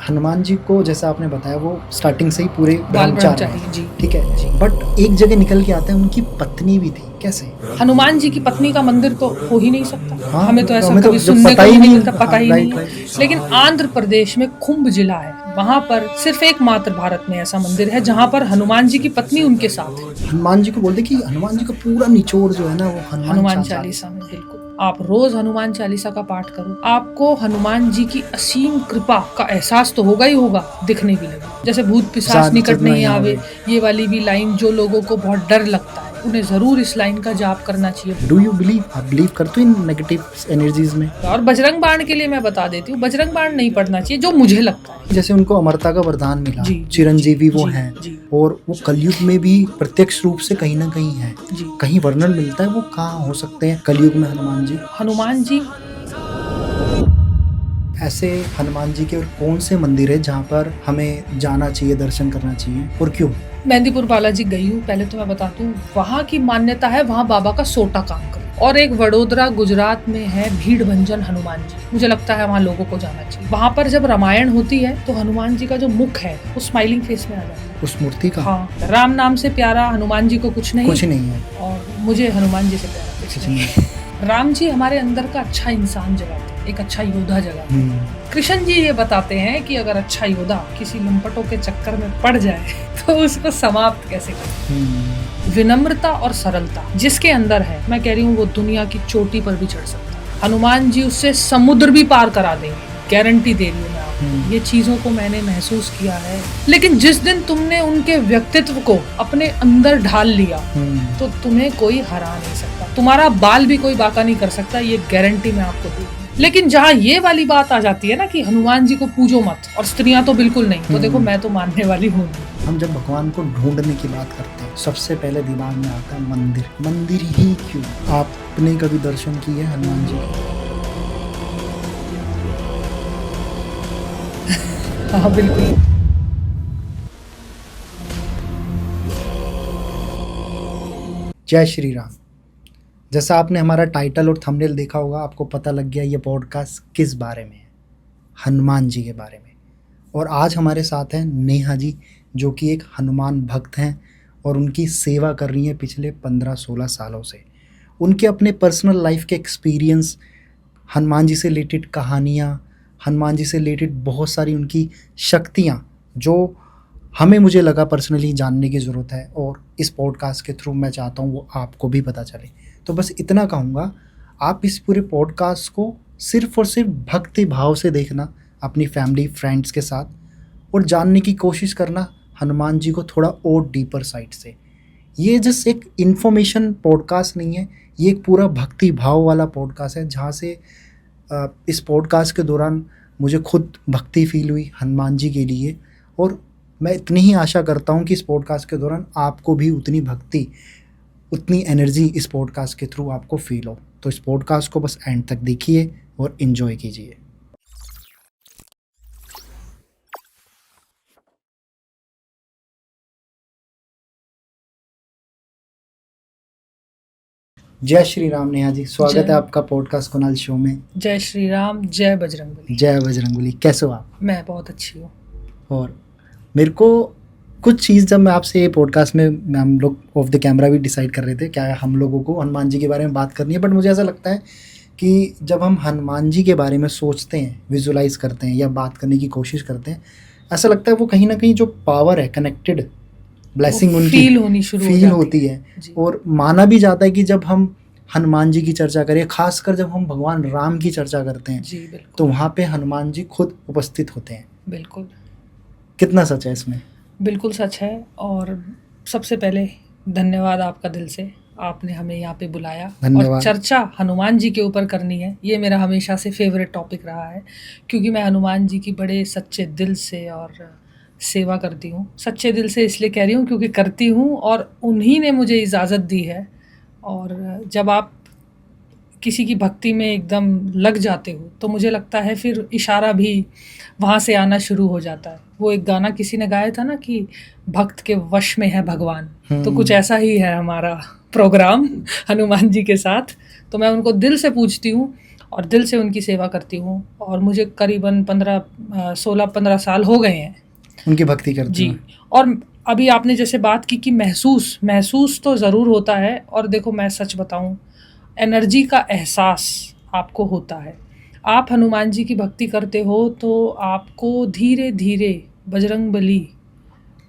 हनुमान जी को जैसा आपने बताया वो स्टार्टिंग से ही पूरे बाल ब्रह्मचारी ब्रह्मचारी, जी। ठीक है, बट एक जगह निकल के आते हैं उनकी पत्नी भी थी, कैसे? हनुमान जी की पत्नी का मंदिर तो हो ही नहीं सकता। हाँ, हमें तो ऐसा हमें तो कभी जब सुनने पता को ही भी नहीं नहीं, मिलता, पता हाँ, ही नहीं राइट, है। लेकिन आंध्र प्रदेश में कुंभ जिला है, वहां पर सिर्फ एकमात्र भारत में ऐसा मंदिर है जहां पर हनुमान जी की पत्नी उनके साथ है। हनुमान जी को बोलते कि हनुमान जी का पूरा निचोड़ जो है ना वो हनुमान चालीसा में बिल्कुल आप रोज हनुमान चालीसा का पाठ करो, आपको हनुमान जी की असीम कृपा का एहसास तो होगा ही होगा, दिखने भी लगे। जैसे भूत पिशाच निकट नहीं आवे, ये वाली भी लाइन जो लोगों को बहुत डर लगता है उन्हें जरूर इस लाइन का जाप करना चाहिए। डू यू बिलीव, आप बिलीव करते हो इन नेगेटिव एनर्जीज में? और बजरंग बाण के लिए मैं बता देती हूँ, बजरंग बाण नहीं पढ़ना चाहिए, जो मुझे लगता है। जैसे उनको अमरता का वरदान मिला, जी, चिरंजीवी वो जी, हैं, जी। और वो कलयुग में भी प्रत्यक्ष रूप से कहीं ना कहीं है, जी। कहीं वर्णन मिलता है वो कहाँ हो सकते हैं कलयुग में हनुमान जी? हनुमान जी ऐसे हनुमान जी के और कौन से मंदिर है जहाँ पर हमें जाना चाहिए, दर्शन करना चाहिए, और क्यों? मेहंदीपुर बालाजी गई हूँ, पहले तो मैं बताती हूँ वहाँ की मान्यता है, वहाँ बाबा का सोटा काम करे। और एक वडोदरा गुजरात में है भीड़ भंजन हनुमान जी, मुझे लगता है वहाँ लोगों को जाना चाहिए। वहाँ पर जब रामायण होती है तो हनुमान जी का जो मुख है वो स्माइलिंग फेस में आ जाता है उस मूर्ति का। हाँ, राम नाम से प्यारा हनुमान जी को कुछ नहीं है, और मुझे हनुमान जी से प्यारा कुछ नहीं है। राम जी हमारे अंदर का अच्छा इंसान जगाते हैं, एक अच्छा योद्धा जगाते हैं। कृष्ण जी ये बताते हैं कि अगर अच्छा योद्धा किसी लंपटों के चक्कर में पड़ जाए तो उसको समाप्त कैसे करें। विनम्रता और सरलता जिसके अंदर है, मैं कह रही हूँ वो दुनिया की चोटी पर भी चढ़ सकता है। हनुमान जी उससे समुद्र भी पार करा देंगे, गारंटी दे रही हूँ मैं आपको। ये चीजों को मैंने महसूस किया है। लेकिन जिस दिन तुमने उनके व्यक्तित्व को अपने अंदर ढाल लिया तो तुम्हें कोई हरा नहीं सकता, तुम्हारा बाल भी कोई बाका नहीं कर सकता, ये गारंटी मैं आपको दूँ। लेकिन जहाँ ये वाली बात आ जाती है ना कि हनुमान जी को पूजो मत और स्त्रियां तो बिल्कुल नहीं, तो देखो मैं तो मानने वाली हूँ। हम जब भगवान को ढूंढने की बात करते हैं सबसे पहले दिमाग में आता है मंदिर। मंदिर ही क्यों? आपने कभी दर्शन किए हनुमान जी के? हाँ बिल्कुल। जय श्री राम। जैसा आपने हमारा टाइटल और थंबनेल देखा होगा, आपको पता लग गया ये पॉडकास्ट किस बारे में है, हनुमान जी के बारे में। और आज हमारे साथ हैं नेहा जी, जो कि एक हनुमान भक्त हैं और उनकी सेवा कर रही हैं पिछले 15-16 सालों से। उनके अपने पर्सनल लाइफ के एक्सपीरियंस, हनुमान जी से रिलेटेड कहानियाँ, हनुमान जी से रिलेटेड बहुत सारी उनकी शक्तियाँ जो हमें, मुझे लगा पर्सनली जानने की ज़रूरत है, और इस पॉडकास्ट के थ्रू मैं चाहता हूँ वो आपको भी पता चले। तो बस इतना कहूँगा, आप इस पूरे पॉडकास्ट को सिर्फ और सिर्फ भक्ति भाव से देखना अपनी फैमिली फ्रेंड्स के साथ, और जानने की कोशिश करना हनुमान जी को थोड़ा और डीपर साइड से। ये जस्ट एक इन्फॉर्मेशन पॉडकास्ट नहीं है, ये एक पूरा भक्ति भाव वाला पॉडकास्ट है, जहाँ से इस पॉडकास्ट के दौरान मुझे खुद भक्ति फील हुई हनुमान जी के लिए, और मैं इतनी ही आशा करता हूँ कि इस पॉडकास्ट के दौरान आपको भी उतनी भक्ति, उतनी एनर्जी इस पॉडकास्ट के थ्रू आपको फील हो। तो इस पॉडकास्ट को बस एंड तक देखिए और इन्जॉय कीजिए। जय श्री राम नेहा जी, स्वागत है आपका पॉडकास्ट कुणाल शो में। जय श्री राम, जय बजरंगबली। जय बजरंगबली। कैसे हो आप? मैं बहुत अच्छी हूँ। और मेरे को कुछ चीज़, जब मैं आपसे ये पॉडकास्ट में, हम लोग ऑफ द कैमरा भी डिसाइड कर रहे थे क्या हम लोगों को हनुमान जी के बारे में बात करनी है, बट मुझे ऐसा लगता है कि जब हम हनुमान जी के बारे में सोचते हैं, विजुलाइज करते हैं या बात करने की कोशिश करते हैं, ऐसा लगता है वो कहीं ना कहीं जो पावर है, कनेक्टेड ब्लेसिंग उनकी फील होनी शुरू होती है। और माना भी जाता है कि जब हम हनुमान जी की चर्चा करें, खासकर जब हम भगवान राम की चर्चा करते हैं, तो वहाँ पे हनुमान जी खुद उपस्थित होते हैं। बिल्कुल। कितना सच है इसमें? बिल्कुल सच है। और सबसे पहले धन्यवाद आपका दिल से, आपने हमें यहाँ पे बुलाया और चर्चा हनुमान जी के ऊपर करनी है। ये मेरा हमेशा से फेवरेट टॉपिक रहा है, क्योंकि मैं हनुमान जी की बड़े सच्चे दिल से और सेवा करती हूँ। सच्चे दिल से इसलिए कह रही हूँ क्योंकि करती हूँ, और उन्हीं ने मुझे इजाज़त दी है। और जब आप किसी की भक्ति में एकदम लग जाते हो तो मुझे लगता है फिर इशारा भी वहाँ से आना शुरू हो जाता है। वो एक गाना किसी ने गाया था ना कि भक्त के वश में है भगवान, तो कुछ ऐसा ही है हमारा प्रोग्राम हनुमान जी के साथ। तो मैं उनको दिल से पूछती हूँ और दिल से उनकी सेवा करती हूँ। और मुझे करीबन 16-15 साल हो गए हैं उनकी भक्ति करती जी। हूँ। और अभी आपने जैसे बात की कि महसूस तो ज़रूर होता है। और देखो मैं सच बताऊँ, एनर्जी का एहसास आपको होता है। आप हनुमान जी की भक्ति करते हो तो आपको धीरे धीरे बजरंगबली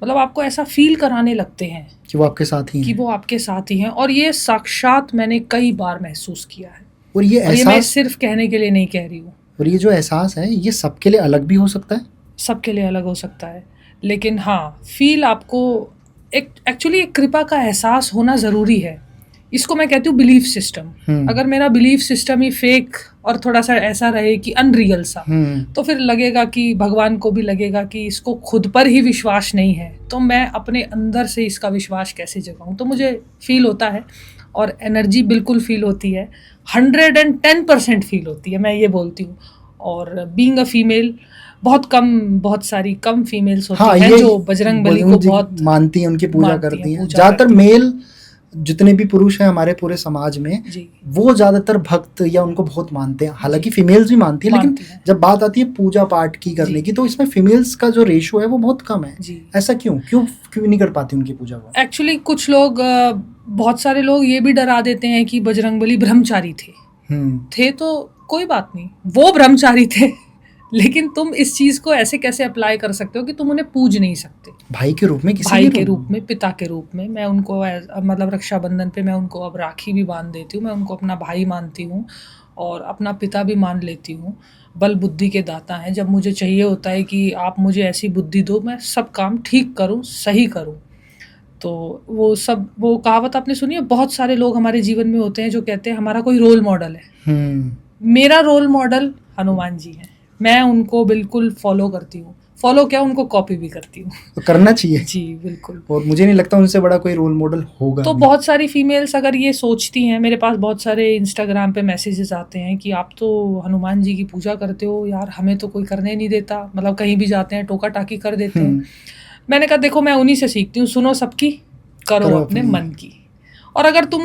मतलब आपको ऐसा फील कराने लगते हैं कि वो आपके साथ ही कि हैं। वो आपके साथ ही हैं। और ये साक्षात मैंने कई बार महसूस किया है। और ये और ये मैं एहसास, सिर्फ कहने के लिए नहीं कह रही हूँ, और ये जो एहसास है ये सबके लिए अलग भी हो सकता है। सबके लिए अलग हो सकता है। लेकिन हाँ, फील आपको एक्चुअली एक कृपा का एहसास होना ज़रूरी है। इसको मैं कहती हूँ बिलीफ सिस्टम। अगर मेरा बिलीफ सिस्टम ही फेक और थोड़ा सा ऐसा रहे कि अनरियल सा, तो फिर लगेगा कि भगवान को भी लगेगा कि इसको खुद पर ही विश्वास नहीं है, तो मैं अपने अंदर से इसका विश्वास कैसे जगाऊं। तो मुझे फील होता है और एनर्जी बिल्कुल फील होती है, 110% फील होती है, मैं ये बोलती हूँ। और बीइंग अ फीमेल, बहुत सारी कम फीमेल्स होती हैं जो बजरंग बली को बहुत मानती हैं, उनकी पूजा मानती करती हैं, हैं। पूजा ज़्यादातर करती हैं। मेल जितने भी पुरुष हैं हमारे पूरे समाज में, जी, वो ज़्यादातर भक्त या उनको बहुत मानते हैं। हालांकि फीमेल्स भी मानती हैं, लेकिन मानती हैं। जब बात आती है पूजा पाठ की करने जी। की, तो इसमें फीमेल्स का जो रेशो है वो बहुत कम है। जी। ऐसा क्यों क्यों क्यों नहीं कर पाती उनकी पूजा वो? एक्चुअली कुछ लोग, बहुत सारे लोग ये भी डरा देते हैं कि बजरंगबली ब्रह्मचारी थे तो कोई बात नहीं, वो ब्रह्मचारी थे, लेकिन तुम इस चीज को ऐसे कैसे अप्लाई कर सकते हो कि तुम उन्हें पूज नहीं सकते। भाई के रूप में, किसी भाई भी के रूप में, पिता के रूप में मैं उनको मतलब रक्षाबंधन पे मैं उनको अब राखी भी बांध देती हूँ, मैं उनको अपना भाई मानती हूँ और अपना पिता भी मान लेती हूँ। बल बुद्धि के दाता हैं। जब मुझे चाहिए होता है कि आप मुझे ऐसी बुद्धि दो, मैं सब काम ठीक करूँ, सही करूँ, तो वो कहावत आपने सुनी है, बहुत सारे लोग हमारे जीवन में होते हैं जो कहते हैं हमारा कोई रोल मॉडल है। मेरा रोल मॉडल हनुमान जी हैं। मैं उनको बिल्कुल फॉलो करती हूँ, फॉलो क्या, उनको कॉपी भी करती हूँ। तो करना चाहिए जी बिल्कुल। और मुझे नहीं लगता उनसे बड़ा कोई रोल मॉडल होगा तो भी। बहुत सारी फीमेल्स अगर ये सोचती हैं, मेरे पास बहुत सारे इंस्टाग्राम पे मैसेजेस आते हैं कि आप तो हनुमान जी की पूजा करते हो यार, हमें तो कोई करने नहीं देता, मतलब कहीं भी जाते हैं टोका टाकी कर देते हैं। मैंने कहा देखो मैं उन्हीं से सीखती हूँ, सुनो सबकी, करो अपने मन की। और अगर तुम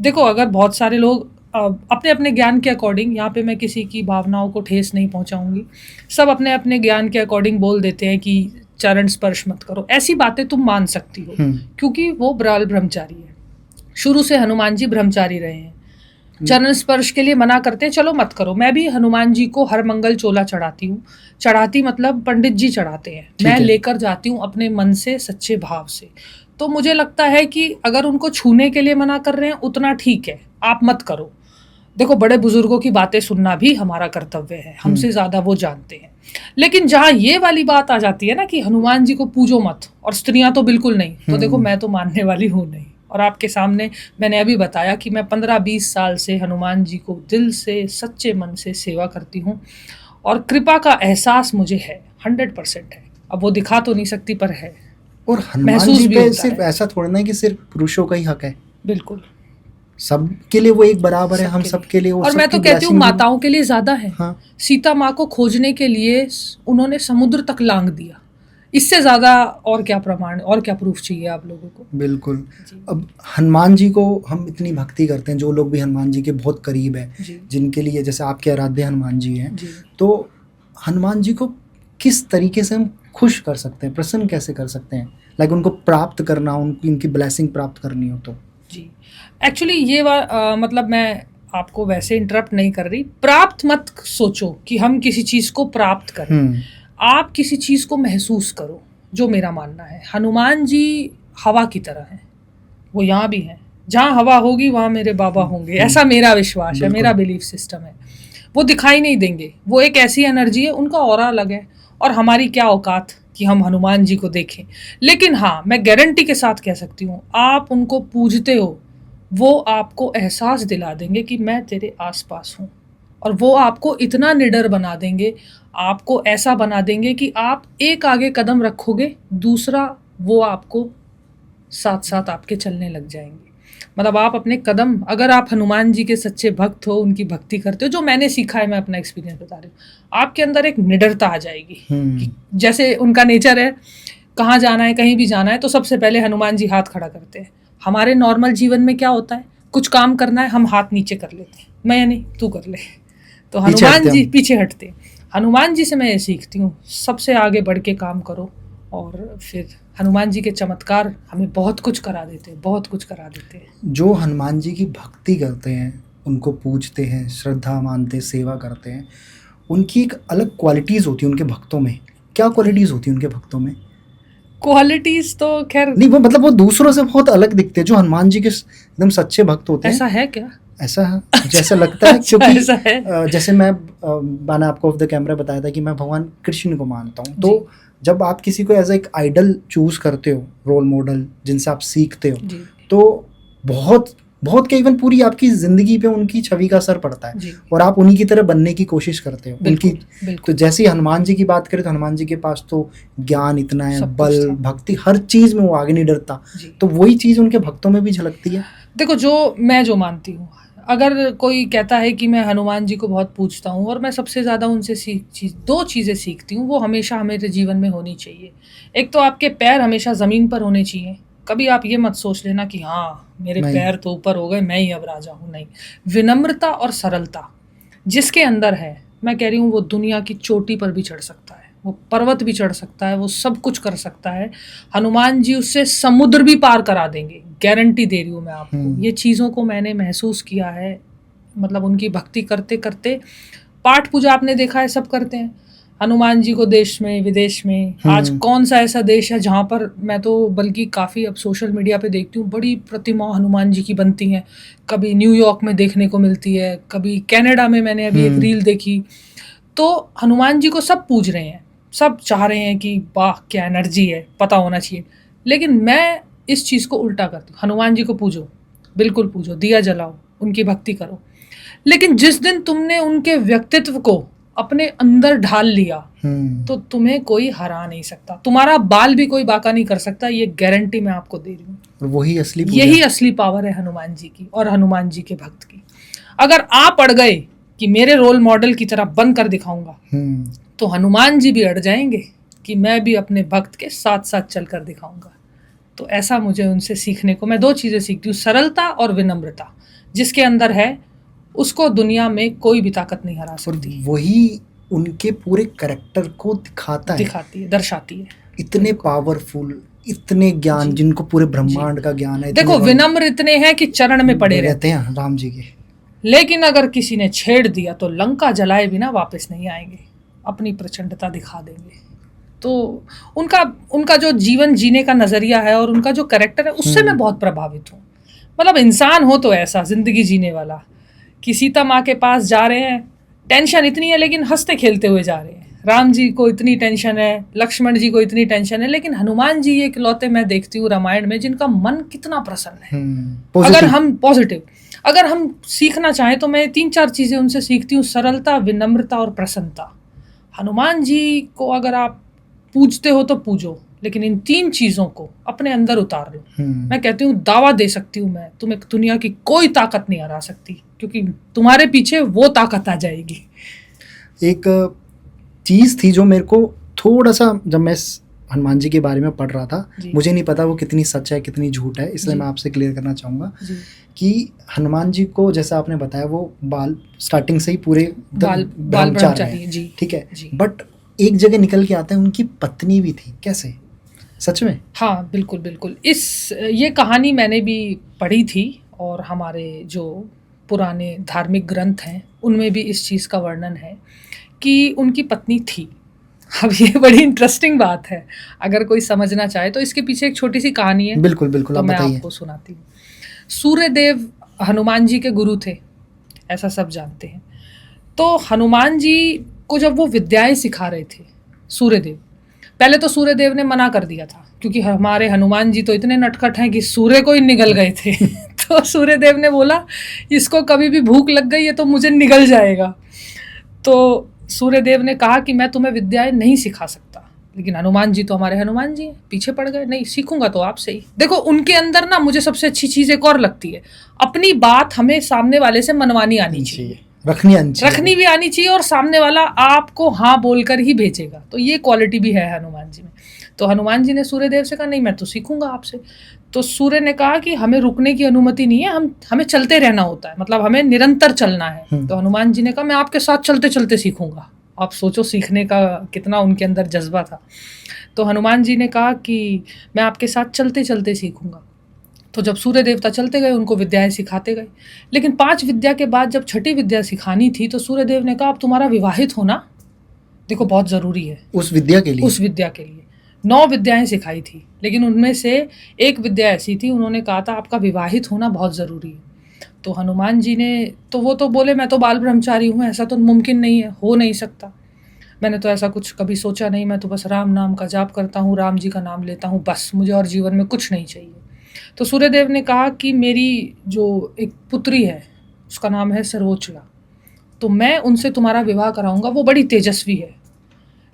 देखो, अगर बहुत सारे लोग अपने अपने ज्ञान के अकॉर्डिंग, यहाँ पे मैं किसी की भावनाओं को ठेस नहीं पहुंचाऊंगी, सब अपने अपने ज्ञान के अकॉर्डिंग बोल देते हैं कि चरण स्पर्श मत करो, ऐसी बातें तुम मान सकती हो क्योंकि वो ब्रह्मचारी है। शुरू से हनुमान जी ब्रह्मचारी रहे हैं, चरण स्पर्श के लिए मना करते हैं, चलो मत करो। मैं भी हनुमान जी को हर मंगल चोला चढ़ाती हूँ, चढ़ाती मतलब पंडित जी चढ़ाते हैं, मैं लेकर जाती हूँ अपने मन से, सच्चे भाव से। तो मुझे लगता है कि अगर उनको छूने के लिए मना कर रहे हैं उतना ठीक है, आप मत करो। देखो बड़े बुजुर्गों की बातें सुनना भी हमारा कर्तव्य है, हमसे ज्यादा वो जानते हैं। लेकिन जहाँ ये वाली बात आ जाती है ना कि हनुमान जी को पूजो मत और स्त्रियां तो बिल्कुल नहीं, तो देखो मैं तो मानने वाली हूँ नहीं। और आपके सामने मैंने अभी बताया कि मैं 15-20 साल से हनुमान जी को दिल से, सच्चे मन से सेवा करती हूँ और कृपा का एहसास मुझे है, 100% है। अब वो दिखा तो नहीं सकती पर है। और हनुमान जी पे सिर्फ ऐसा थोड़ा ना कि सिर्फ पुरुषों का ही हक है, बिल्कुल सबके लिए वो एक बराबर है, हम सबके लिए। और मैं तो कहती हूँ माताओं के लिए ज्यादा है। हाँ। सीता माँ को खोजने के लिए उन्होंने समुद्र तक लांग दिया, इससे ज्यादा और क्या प्रमाण, और क्या प्रूफ चाहिए आप लोगों को। बिल्कुल। अब हनुमान जी को हम इतनी भक्ति करते हैं, जो लोग भी हनुमान जी के बहुत करीब है, जिनके लिए जैसे आपके आराध्य हनुमान जी हैं, तो हनुमान जी को किस तरीके से हम खुश कर सकते हैं, प्रसन्न कैसे कर सकते हैं, लाइक उनको प्राप्त करना, उनकी ब्लेसिंग प्राप्त करनी हो तो? जी एक्चुअली ये मतलब मैं आपको वैसे इंटरप्ट नहीं कर रही, प्राप्त मत सोचो कि हम किसी चीज को प्राप्त करें, आप किसी चीज को महसूस करो। जो मेरा मानना है, हनुमान जी हवा की तरह हैं, वो यहाँ भी हैं, जहाँ हवा होगी वहाँ मेरे बाबा होंगे, ऐसा मेरा विश्वास है, मेरा बिलीफ सिस्टम है। वो दिखाई नहीं देंगे, वो एक ऐसी एनर्जी है, उनका ऑरा अलग है, और हमारी क्या औकात कि हम हनुमान जी को देखें। लेकिन हाँ, मैं गारंटी के साथ कह सकती हूँ, आप उनको पूजते हो, वो आपको एहसास दिला देंगे कि मैं तेरे आसपास हूँ, और वो आपको इतना निडर बना देंगे, आपको ऐसा बना देंगे कि आप एक आगे कदम रखोगे, दूसरा वो आपको साथ साथ आपके चलने लग जाएंगे। मतलब आप अपने कदम, अगर आप हनुमान जी के सच्चे भक्त हो, उनकी भक्ति करते हो, जो मैंने सीखा है, मैं अपना एक्सपीरियंस बता रही हूँ, आपके अंदर एक निडरता आ जाएगी कि जैसे उनका नेचर है, कहाँ जाना है, कहीं भी जाना है तो सबसे पहले हनुमान जी हाथ खड़ा करते हैं। हमारे नॉर्मल जीवन में क्या होता है, कुछ काम करना है, हम हाथ नीचे कर लेते हैं, मैं नहीं, तू कर ले, तो पीछे हनुमान हटते जी हम। पीछे हटते। हनुमान जी से मैं ये सीखती हूँ, सबसे आगे बढ़ के काम करो, और फिर हनुमान जी के चमत्कार हमें बहुत कुछ करा देते हैं, बहुत कुछ करा देते हैं। जो हनुमान जी की भक्ति करते हैं, उनको पूजते हैं, श्रद्धा मानते, सेवा करते हैं, उनकी एक अलग क्वालिटीज़ होती है उनके भक्तों में। क्या क्वालिटीज़ होती है उनके भक्तों में? क्वालिटीज तो खैर नहीं, वो मतलब वो दूसरों से बहुत अलग दिखते हैं। जो हनुमान जी के एकदम सच्चे भक्त होते हैं, ऐसा है क्या? ऐसा है, जैसा लगता है। अच्छा, क्योंकि ऐसा है। जैसे मैंने आपको ऑफ द कैमरा बताया था कि मैं भगवान कृष्ण को मानता हूँ। तो जब आप किसी को एज एक आइडल चूज करते हो, रोल मॉडल जिनसे आप सीखते हो, जी तो बहुत बहुत क्या, इवन पूरी आपकी जिंदगी पे उनकी छवि का असर पड़ता है जी, और आप उन्हीं की तरह बनने की कोशिश करते हो उनकी। बिल्कुल तो बिल्कुल। जैसे ही हनुमान जी की बात करें तो हनुमान जी के पास तो ज्ञान इतना है, सब कुछ बल, था। भक्ति, हर चीज में वो आगे नहीं डरता। जी तो वही चीज उनके भक्तों में भी झलकती है। देखो, जो मानती हूँ, अगर कोई कहता है कि मैं हनुमान जी को बहुत पूजता हूँ और मैं सबसे ज़्यादा उनसे दो चीज़ें सीखती हूँ, वो हमेशा मेरे जीवन में होनी चाहिए। एक तो आपके पैर हमेशा ज़मीन पर होने चाहिए। कभी आप ये मत सोच लेना कि हाँ मेरे नहीं। पैर तो ऊपर हो गए, मैं ही अब राजा हूँ। नहीं, विनम्रता और सरलता जिसके अंदर है, मैं कह रही हूँ वो दुनिया की चोटी पर भी चढ़ सकता है, वो पर्वत भी चढ़ सकता है, वो सब कुछ कर सकता है। हनुमान जी उससे समुद्र भी पार करा देंगे, गारंटी दे रही हूँ मैं आपको। ये चीज़ों को मैंने महसूस किया है, मतलब उनकी भक्ति करते करते। पाठ पूजा आपने देखा है सब करते हैं हनुमान जी को, देश में विदेश में। आज कौन सा ऐसा देश है जहाँ पर, मैं तो बल्कि काफ़ी अब सोशल मीडिया पे देखती हूँ, बड़ी प्रतिमा हनुमान जी की बनती हैं। कभी न्यूयॉर्क में देखने को मिलती है, कभी कनाडा में मैंने अभी एक रील देखी। तो हनुमान जी को सब पूज रहे हैं, सब चाह रहे हैं कि वाह क्या एनर्जी है, पता होना चाहिए। लेकिन मैं इस चीज़ को उल्टा करती हूँ, हनुमान जी को पूजो, बिल्कुल पूजो, दिया जलाओ, उनकी भक्ति करो। लेकिन जिस दिन तुमने उनके व्यक्तित्व को अपने अंदर ढाल लिया, तो तुम्हें कोई हरा नहीं सकता, तुम्हारा बाल भी कोई बाका नहीं कर सकता, ये गारंटी मैं आपको दे रही हूँ। और वही असली पूजा। यही असली पावर है हनुमान जी की और हनुमान जी के भक्त की। अगर आप अड़ गए कि मेरे रोल मॉडल की तरह बन कर दिखाऊंगा, तो हनुमान जी भी अड़ जाएंगे कि मैं भी अपने भक्त के साथ साथ चल कर दिखाऊंगा। तो ऐसा मुझे उनसे सीखने को, मैं दो चीज़ें सीखती हूँ, सरलता और विनम्रता। जिसके अंदर है उसको दुनिया में कोई भी ताकत नहीं हरा और सकती। वही उनके पूरे कैरेक्टर को दिखाती है, दर्शाती है। इतने पावरफुल, इतने ज्ञान, जिनको पूरे ब्रह्मांड का ज्ञान है। देखो, विनम्र इतने हैं कि चरण में पड़े रहते हैं राम जी के। लेकिन अगर किसी ने छेड़ दिया तो लंका जलाए बिना वापस नहीं आएंगे, अपनी प्रचंडता दिखा देंगे। तो उनका जो जीवन जीने का नजरिया है और उनका जो कैरेक्टर है, उससे मैं बहुत प्रभावित हूँ। मतलब इंसान हो तो ऐसा जिंदगी जीने वाला, कि सीता माँ के पास जा रहे हैं, टेंशन इतनी है लेकिन हंसते खेलते हुए जा रहे हैं। राम जी को इतनी टेंशन है, लक्ष्मण जी को इतनी टेंशन है, लेकिन हनुमान जी एक लौते मैं देखती हूँ रामायण में जिनका मन कितना प्रसन्न है। अगर हम पॉजिटिव, अगर हम सीखना चाहें तो मैं 3-4 चीजें उनसे सीखती हूँ, सरलता, विनम्रता और प्रसन्नता। हनुमान जी को अगर आप पूजते हो तो पूजो, लेकिन इन 3 चीजों को अपने अंदर उतार लो। मैं कहती हूँ, दावा दे सकती हूँ मैं, तुम्हें दुनिया की कोई ताकत नहीं हरा सकती, क्योंकि तुम्हारे पीछे वो ताकत आ जाएगी। एक चीज़ थी जो मेरे को थोड़ा सा, जब मैं हनुमान जी के बारे में पढ़ रहा था, मुझे नहीं पता वो कितनी सच है कितनी झूठ है, इसलिए मैं आपसे क्लियर करना चाहूँगा कि हनुमान जी को, जैसा आपने बताया, वो बाल स्टार्टिंग से ही पूरे ब्रह्मचारी हैं, ठीक है, बट एक जगह निकल के आता है उनकी पत्नी भी थी। कैसे? सच में? हाँ बिल्कुल बिल्कुल। ये कहानी मैंने भी पढ़ी थी और हमारे जो पुराने धार्मिक ग्रंथ हैं उनमें भी इस चीज़ का वर्णन है कि उनकी पत्नी थी। अब ये बड़ी इंटरेस्टिंग बात है, अगर कोई समझना चाहे तो इसके पीछे एक छोटी सी कहानी है। बिल्कुल बिल्कुल, तो मैं आपको सुनाती हूँ। सूर्यदेव हनुमान जी के गुरु थे, ऐसा सब जानते हैं। तो हनुमान जी को जब वो विद्याएं सिखा रहे थे सूर्यदेव, पहले तो सूर्यदेव ने मना कर दिया था, क्योंकि हमारे हनुमान जी तो इतने नटखट हैं कि सूर्य को ही निगल गए थे। तो सूर्यदेव ने बोला, इसको कभी भी भूख लग गई है तो मुझे निगल जाएगा। तो सूर्यदेव ने कहा कि मैं तुम्हें विद्याएं नहीं सिखा सकता, लेकिन हनुमान जी तो हमारे हनुमान जी हैं, पीछे पड़ गए, नहीं सीखूंगा तो आपसे ही। देखो, उनके अंदर ना मुझे सबसे अच्छी चीज़ एक और लगती है, अपनी बात हमें सामने वाले से मनवानी आनी चाहिए। रखनी भी आनी चाहिए और सामने वाला आपको हाँ बोलकर ही भेजेगा। तो ये क्वालिटी भी है हनुमान जी में। तो हनुमान जी ने सूर्य देव से कहा नहीं मैं तो सीखूंगा आपसे। तो सूर्य ने कहा कि हमें रुकने की अनुमति नहीं है, हमें चलते रहना होता है, मतलब हमें निरंतर चलना है। तो हनुमान जी ने कहा मैं आपके साथ चलते चलते सीखूंगा। आप सोचो सीखने का कितना उनके अंदर जज्बा था। तो हनुमान जी ने कहा कि मैं आपके साथ चलते चलते सीखूंगा। तो जब सूर्य देवता चलते गए उनको विद्याएं सिखाते गए, लेकिन 5 विद्या के बाद जब छठी विद्या सिखानी थी तो सूर्य देव ने कहा अब तुम्हारा विवाहित होना देखो बहुत ज़रूरी है उस विद्या के लिए। 9 विद्याएं सिखाई थी, लेकिन उनमें से एक विद्या ऐसी थी, उन्होंने कहा था आपका विवाहित होना बहुत ज़रूरी है। तो हनुमान जी ने तो वो तो बोले मैं तो बाल ब्रह्मचारी हूँ, ऐसा तो मुमकिन नहीं है, हो नहीं सकता, मैंने तो ऐसा कुछ कभी सोचा नहीं, मैं तो बस राम नाम का जाप करता हूँ, राम जी का नाम लेता हूँ, बस मुझे और जीवन में कुछ नहीं चाहिए। तो सूर्यदेव ने कहा कि मेरी जो एक पुत्री है उसका नाम है सर्वोचला, तो मैं उनसे तुम्हारा विवाह कराऊंगा, वो बड़ी तेजस्वी है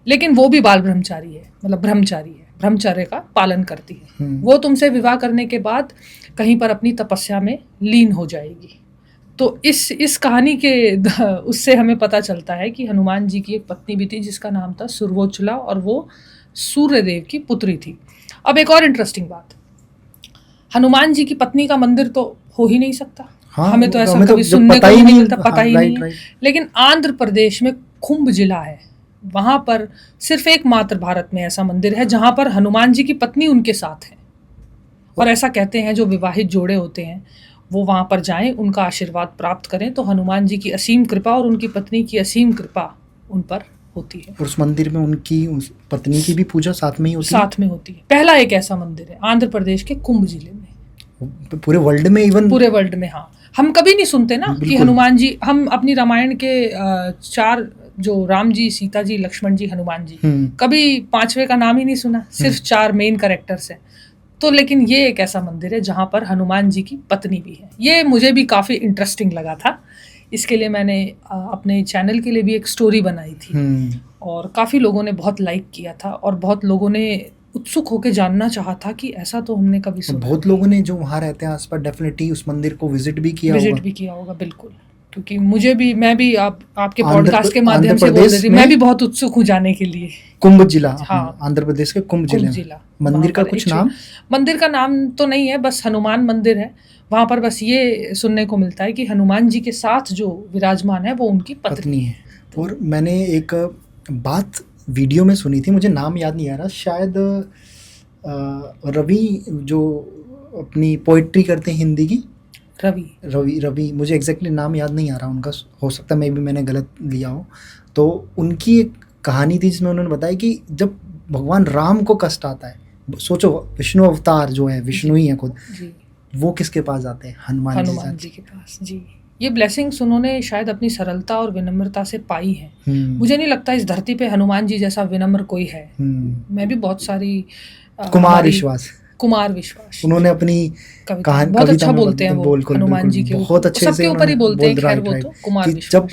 लेकिन वो भी बाल ब्रह्मचारी है, मतलब ब्रह्मचारी है, ब्रह्मचर्य का पालन करती है। वो तुमसे विवाह करने के बाद कहीं पर अपनी तपस्या में लीन हो जाएगी। तो इस कहानी के उससे हमें पता चलता है कि हनुमान जी की एक पत्नी भी थी जिसका नाम था सर्वोचला और वो सूर्यदेव की पुत्री थी। अब एक और इंटरेस्टिंग बात, हनुमान जी की पत्नी का मंदिर तो हो ही नहीं सकता। हाँ, हमें तो ऐसा कभी सुनने को नहीं मिलता, पता ही नहीं है। लेकिन आंध्र प्रदेश में खुंब जिला है, वहां पर सिर्फ एकमात्र भारत में ऐसा मंदिर है जहां पर हनुमान जी की पत्नी उनके साथ है। और ऐसा कहते हैं जो विवाहित जोड़े होते हैं वो वहां पर जाएं, उनका आशीर्वाद प्राप्त करें तो हनुमान जी की असीम कृपा और उनकी पत्नी की असीम कृपा उन पर होती है। और उस मंदिर में उनकी उस पत्नी की भी पूजा साथ में ही होती है। साथ में होती है। पहला एक ऐसा मंदिर है आंध्र प्रदेश के कुंभ जिले में, पूरे वर्ल्ड में, इवन पूरे वर्ल्ड में। हाँ, हम कभी नहीं सुनते ना कि हनुमान जी, हम अपनी रामायण के 4 जो राम जी, सीता जी, लक्ष्मण जी, हनुमान जी, कभी 5वें का नाम ही नहीं सुना, सिर्फ 4 मेन कैरेक्टर्स हैं। तो लेकिन ये एक ऐसा मंदिर है जहाँ पर हनुमान जी की पत्नी भी है। ये मुझे भी काफ़ी इंटरेस्टिंग लगा था, इसके लिए मैंने अपने चैनल के लिए भी एक स्टोरी बनाई थी और काफ़ी लोगों ने बहुत लाइक किया था और बहुत लोगों ने उत्सुक होकर जानना चाहा था कि ऐसा तो हमने कभी सुना। बहुत लोगों ने जो वहाँ रहते हैं आसपास डेफिनेटली उस मंदिर को विजिट भी किया होगा। बिल्कुल, क्योंकि मैं भी आपके पॉडकास्ट के माध्यम से बोल रही थी, मैं भी बहुत उत्सुक हूँ जाने के लिए। कुंभ जिला, हाँ, आंध्र प्रदेश के कुंभ जिला। मंदिर का कुछ नाम? मंदिर का नाम तो नहीं है, बस हनुमान मंदिर है। वहाँ पर बस ये सुनने को मिलता है कि हनुमान जी के साथ जो विराजमान है वो उनकी पत्नी है। और मैंने एक बात वीडियो में सुनी थी, मुझे नाम याद नहीं आ रहा, शायद रवि जो अपनी पोइट्री करते हैं हिंदी की, रवि मुझे एग्जैक्टली नाम याद नहीं आ रहा उनका, हो सकता है मैंने गलत लिया हो। तो उनकी एक कहानी थी जिसमें उन्होंने बताया कि जब भगवान राम को कष्ट आता है, सोचो विष्णु अवतार जो है, विष्णु ही है खुद, वो किसके पास जाते हैं? हनुमान जी के पास। जी, ये ब्लेसिंग्स उन्होंने शायद अपनी सरलता और विनम्रता से पाई है। मुझे नहीं लगता इस धरती पे हनुमान जी जैसा विनम्र कोई है। मैं भी बहुत सारी कुमार विश्वास उन्होंने अपनी कहानी बहुत अच्छा बोलते हैं वो हनुमान जी के, बहुत अच्छे से सबके ऊपर ही बोलते हैं। खैर वो तो कुमार विश्वास, जब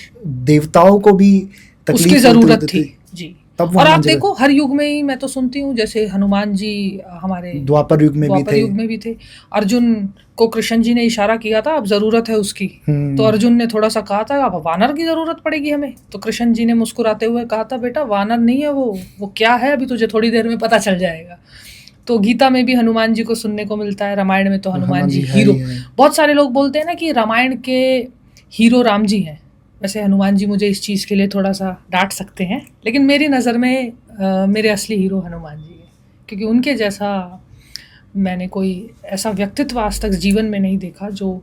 देवताओं को भी उसकी जरूरत थी जी। और आप देखो हर युग में ही मैं तो सुनती हूँ, जैसे हनुमान जी हमारे द्वापर युग में भी थे। अर्जुन को कृष्ण जी ने इशारा किया था अब जरूरत है उसकी, तो अर्जुन ने थोड़ा सा कहा था अब वानर की जरूरत पड़ेगी हमें, तो कृष्ण जी ने मुस्कुराते हुए कहा था बेटा वानर नहीं है वो क्या है अभी तुझे थोड़ी देर में पता चल जाएगा। तो गीता में भी हनुमान जी को सुनने को मिलता है, रामायण में तो हनुमान जी हीरो। बहुत सारे लोग बोलते हैं ना कि रामायण के हीरो राम जी हैं, वैसे हनुमान जी मुझे इस चीज़ के लिए थोड़ा सा डांट सकते हैं, लेकिन मेरी नज़र में मेरे असली हीरो हनुमान जी है, क्योंकि उनके जैसा मैंने कोई ऐसा व्यक्तित्व आज तक जीवन में नहीं देखा जो